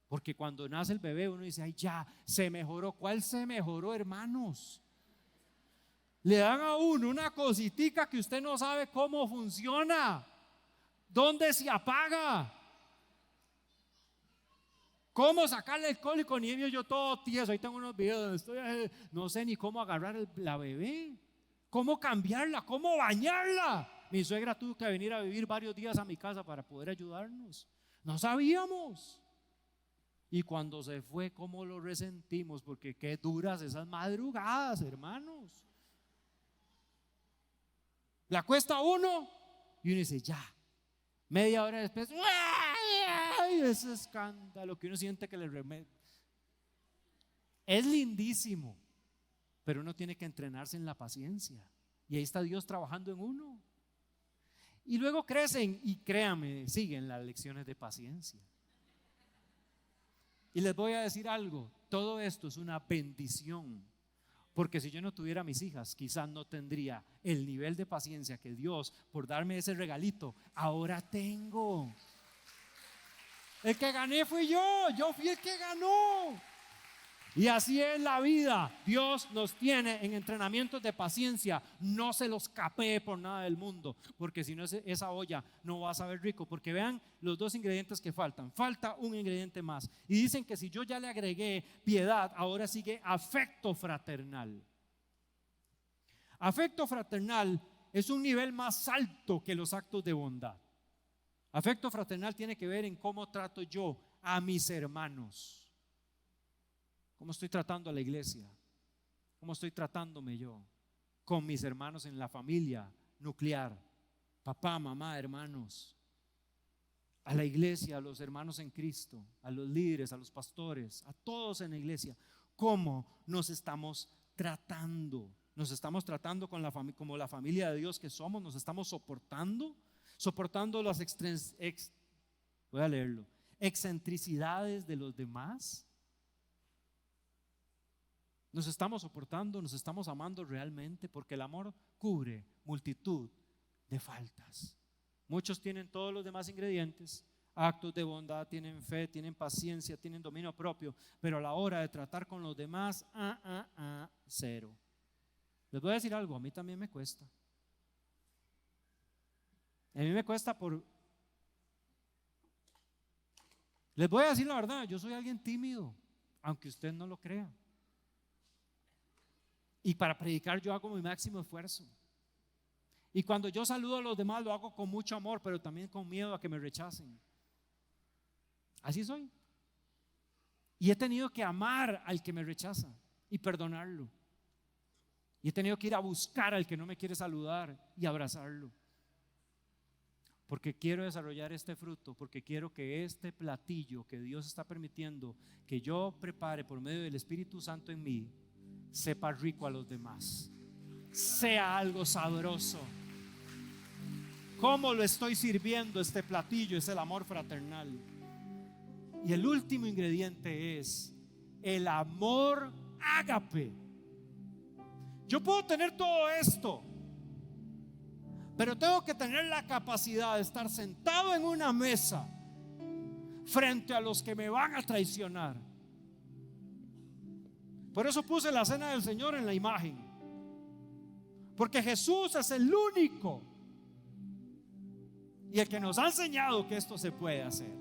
porque cuando nace el bebé uno dice, ay ya, se mejoró. ¿Cuál se mejoró, hermanos? Le dan a uno una cositica que usted no sabe cómo funciona, dónde se apaga. ¿Cómo sacarle el cólico? Ni yo todo tieso. Ahí tengo unos videos donde estoy, no sé ni cómo agarrar la bebé, cómo cambiarla, cómo bañarla. Mi suegra tuvo que venir a vivir varios días a mi casa para poder ayudarnos. No sabíamos. Y cuando se fue, cómo lo resentimos, porque qué duras esas madrugadas, hermanos. La cuesta uno y uno dice, ya. Media hora después, ¡ay! Ese escándalo que uno siente que le remedia. Es lindísimo, pero uno tiene que entrenarse en la paciencia. Y ahí está Dios trabajando en uno. Y luego crecen y créanme, siguen las lecciones de paciencia. Y les voy a decir algo, todo esto es una bendición. Porque si yo no tuviera mis hijas, quizás no tendría el nivel de paciencia que Dios, por darme ese regalito, ahora tengo. El que gané fui yo fui el que ganó. Y así es la vida. Dios nos tiene en entrenamientos de paciencia. No se los capee por nada del mundo, porque si no, esa olla no va a saber rico. Porque vean los 2 ingredientes que faltan. Falta un ingrediente más. Y dicen que si yo ya le agregué piedad, ahora sigue afecto fraternal. Afecto fraternal es un nivel más alto que los actos de bondad. Afecto fraternal tiene que ver en cómo trato yo a mis hermanos. ¿Cómo estoy tratando a la iglesia? ¿Cómo estoy tratándome yo con mis hermanos en la familia nuclear? Papá, mamá, hermanos. A la iglesia, a los hermanos en Cristo, a los líderes, a los pastores, a todos en la iglesia. ¿Cómo nos estamos tratando? ¿Nos estamos tratando como la familia de Dios que somos? ¿Nos estamos soportando? Soportando las voy a leerlo. excentricidades de los demás? ¿Nos estamos soportando? ¿Nos estamos amando realmente? Porque el amor cubre multitud de faltas. Muchos tienen todos los demás ingredientes: actos de bondad, tienen fe, tienen paciencia, tienen dominio propio, pero a la hora de tratar con los demás, cero. Les voy a decir algo, a mí también me cuesta. A mí me cuesta Les voy a decir la verdad, yo soy alguien tímido, aunque usted no lo crea. Y para predicar yo hago mi máximo esfuerzo. Y cuando yo saludo a los demás lo hago con mucho amor, pero también con miedo a que me rechacen. Así soy. Y he tenido que amar al que me rechaza y perdonarlo. Y he tenido que ir a buscar al que no me quiere saludar y abrazarlo. Porque quiero desarrollar este fruto, porque quiero que este platillo que Dios está permitiendo que yo prepare por medio del Espíritu Santo en mí, sepa rico a los demás, sea algo sabroso. ¿Cómo lo estoy sirviendo este platillo? Es el amor fraternal. Y el último ingrediente es el amor ágape. Yo puedo tener todo esto, pero tengo que tener la capacidad de estar sentado en una mesa frente a los que me van a traicionar. Por eso puse la cena del Señor en la imagen, porque Jesús es el único y el que nos ha enseñado que esto se puede hacer.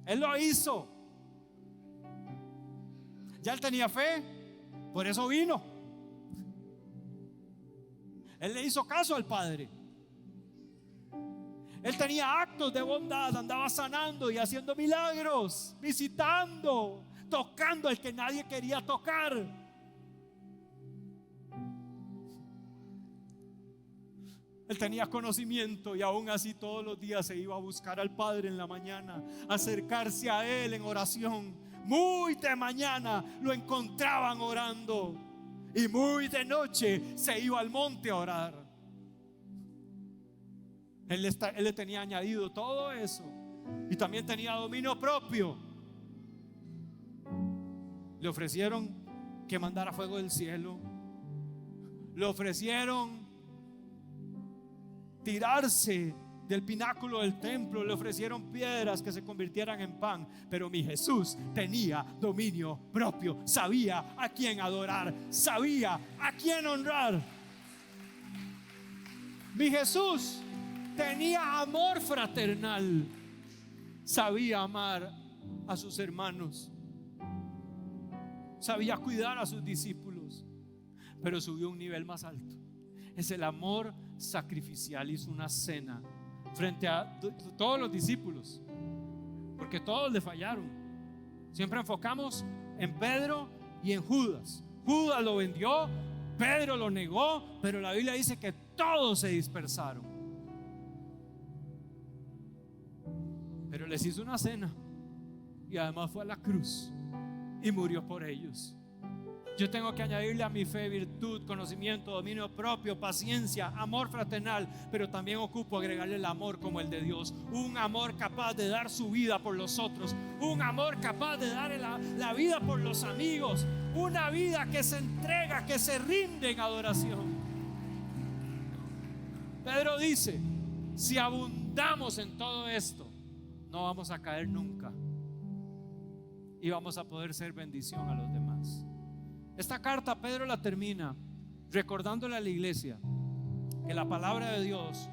Él lo hizo. Ya él tenía fe, por eso vino. Él le hizo caso al Padre. Él tenía actos de bondad, andaba sanando y haciendo milagros, visitando, tocando al que nadie quería tocar. Él tenía conocimiento y aún así todos los días se iba a buscar al Padre en la mañana, acercarse a Él en oración. Muy de mañana lo encontraban orando y muy de noche se iba al monte a orar. Él le tenía añadido todo eso y también tenía dominio propio. Le ofrecieron que mandara fuego del cielo, le ofrecieron tirarse del pináculo del templo, le ofrecieron piedras que se convirtieran en pan, pero mi Jesús tenía dominio propio, sabía a quién adorar, sabía a quién honrar. Mi Jesús tenía amor fraternal, sabía amar a sus hermanos, sabía cuidar a sus discípulos, pero subió a un nivel más alto. Es el amor sacrificial. Hizo una cena frente a todos los discípulos, porque todos le fallaron. Siempre enfocamos en Pedro y en Judas. Judas lo vendió, Pedro lo negó, pero la Biblia dice que todos se dispersaron. Pero les hizo una cena y además fue a la cruz y murió por ellos. Yo tengo que añadirle a mi fe virtud, conocimiento, dominio propio, paciencia, amor fraternal, pero también ocupo agregarle el amor como el de Dios. Un amor capaz de dar su vida por los otros, un amor capaz de dar la vida por los amigos, una vida que se entrega, que se rinde en adoración. Pedro dice: si abundamos en todo esto, no vamos a caer nunca y vamos a poder ser bendición a los demás. Esta carta Pedro la termina recordándole a la iglesia que la palabra de Dios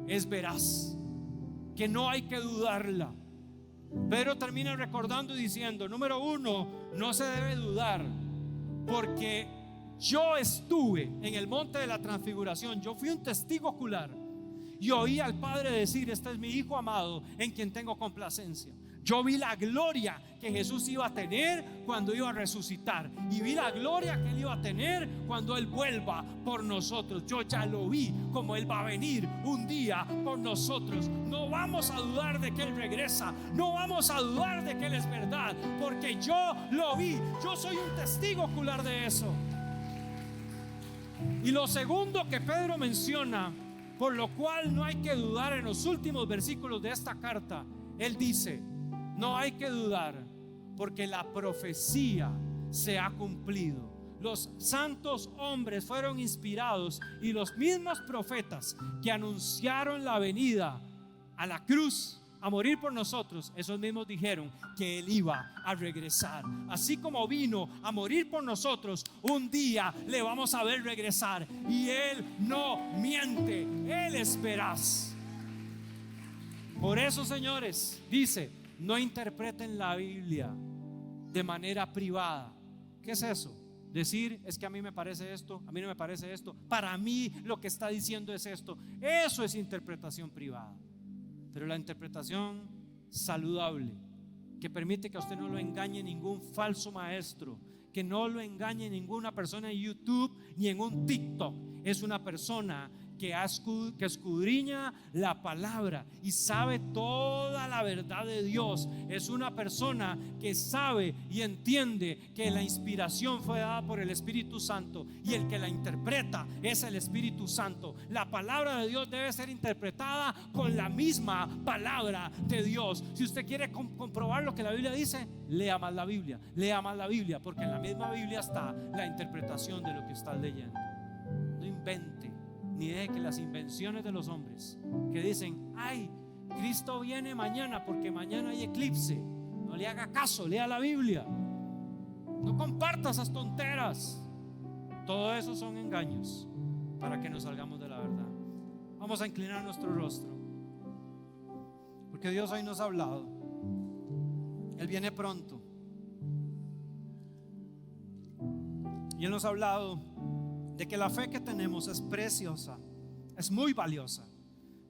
es veraz, que no hay que dudarla. Pedro termina recordando y diciendo: número uno, no se debe dudar, porque yo estuve en el monte de la transfiguración, yo fui un testigo ocular y oí al Padre decir: este es mi Hijo amado en quien tengo complacencia. Yo vi la gloria que Jesús iba a tener cuando iba a resucitar, y vi la gloria que Él iba a tener cuando Él vuelva por nosotros. Yo ya lo vi como Él va a venir un día por nosotros. No vamos a dudar de que Él regresa, no vamos a dudar de que Él es verdad, porque yo lo vi. Yo soy un testigo ocular de eso. Y lo segundo que Pedro menciona, por lo cual no hay que dudar, en los últimos versículos de esta carta, él dice: No hay que dudar, porque la profecía se ha cumplido. Los santos hombres fueron inspirados, y los mismos profetas que anunciaron la venida a la cruz a morir por nosotros, esos mismos dijeron que Él iba a regresar. Así como vino a morir por nosotros, un día le vamos a ver regresar, y Él no miente, Él es veraz. Por eso, señores, dice: no interpreten la Biblia de manera privada. ¿Qué es eso? Decir: es que a mí me parece esto, a mí no me parece esto, para mí lo que está diciendo es esto. Eso es interpretación privada. Pero la interpretación saludable, que permite que a usted no lo engañe ningún falso maestro, que no lo engañe ninguna persona en YouTube ni en un TikTok, es una persona que escudriña la palabra y sabe toda la verdad de Dios. Es una persona que sabe y entiende que la inspiración fue dada por el Espíritu Santo, y el que la interpreta es el Espíritu Santo. La palabra de Dios debe ser interpretada con la misma palabra de Dios. Si usted quiere comprobar lo que la Biblia dice, lea más la Biblia, lea más la Biblia, porque en la misma Biblia está la interpretación de lo que está leyendo. No invente, ni deje que las invenciones de los hombres que dicen: ay, Cristo viene mañana porque mañana hay eclipse, no le haga caso, lea la Biblia. No comparta esas tonteras. Todo eso son engaños para que nos salgamos de la verdad. Vamos a inclinar nuestro rostro, porque Dios hoy nos ha hablado. Él viene pronto, y Él nos ha hablado de que la fe que tenemos es preciosa, es muy valiosa.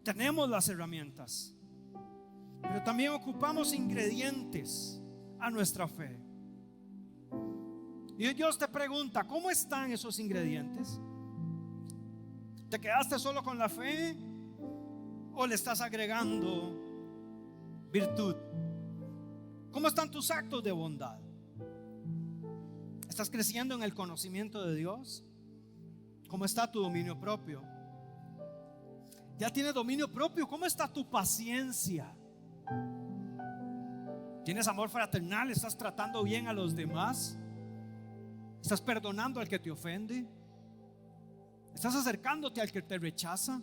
Tenemos las herramientas, pero también ocupamos ingredientes a nuestra fe. Y Dios te pregunta: ¿cómo están esos ingredientes? ¿Te quedaste solo con la fe o le estás agregando virtud? ¿Cómo están tus actos de bondad? ¿Estás creciendo en el conocimiento de Dios? ¿Cómo está tu dominio propio? ¿Ya tienes dominio propio? ¿Cómo está tu paciencia? ¿Tienes amor fraternal? ¿Estás tratando bien a los demás? ¿Estás perdonando al que te ofende? ¿Estás acercándote al que te rechaza?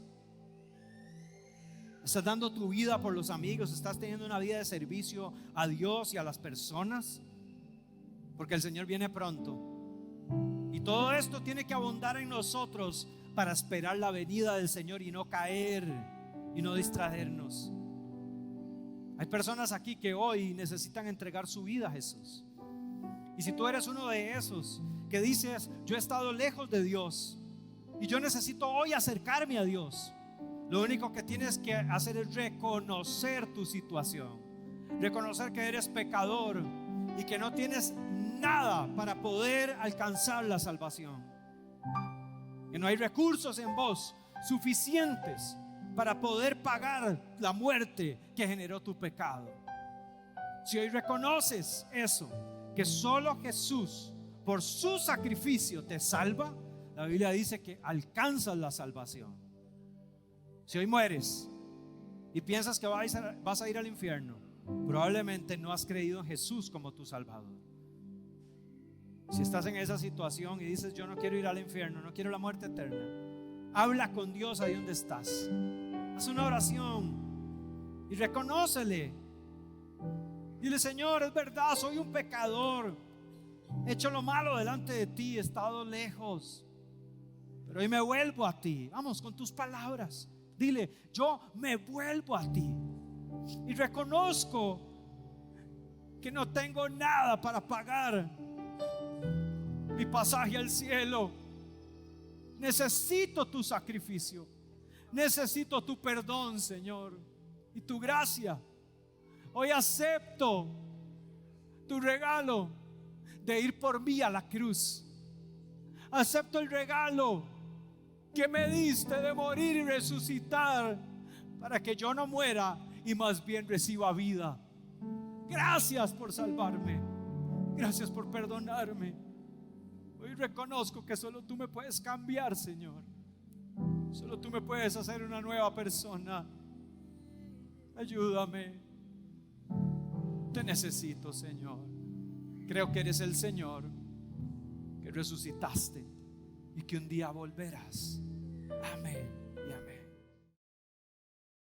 ¿Estás dando tu vida por los amigos? ¿Estás teniendo una vida de servicio a Dios y a las personas? Porque el Señor viene pronto. Y todo esto tiene que abundar en nosotros para esperar la venida del Señor y no caer y no distraernos. Hay personas aquí que hoy necesitan entregar su vida a Jesús. Y si tú eres uno de esos que dices: yo he estado lejos de Dios y yo necesito hoy acercarme a Dios, lo único que tienes que hacer es reconocer tu situación, reconocer que eres pecador y que no tienes nada para poder alcanzar la salvación, que no hay recursos en vos suficientes para poder pagar la muerte que generó tu pecado. Si hoy reconoces eso, que solo Jesús por su sacrificio te salva, la Biblia dice que alcanzas la salvación. Si hoy mueres y piensas que vas a ir al infierno, probablemente no has creído en Jesús como tu Salvador. Si estás en esa situación y dices: yo no quiero ir al infierno, no quiero la muerte eterna, habla con Dios ahí donde estás. Haz una oración y reconócele. Dile: Señor, es verdad, soy un pecador, he hecho lo malo delante de ti, he estado lejos, pero hoy me vuelvo a ti. Vamos, con tus palabras, dile: yo me vuelvo a ti y reconozco que no tengo nada para pagar mi pasaje al cielo. Necesito tu sacrificio, necesito tu perdón, Señor, y tu gracia. Hoy acepto tu regalo de ir por mí a la cruz. Acepto el regalo que me diste de morir y resucitar, para que yo no muera y más bien reciba vida. Gracias por salvarme, gracias por perdonarme. Hoy reconozco que solo tú me puedes cambiar, Señor. Solo tú me puedes hacer una nueva persona. Ayúdame. Te necesito, Señor. Creo que eres el Señor que resucitaste y que un día volverás. Amén.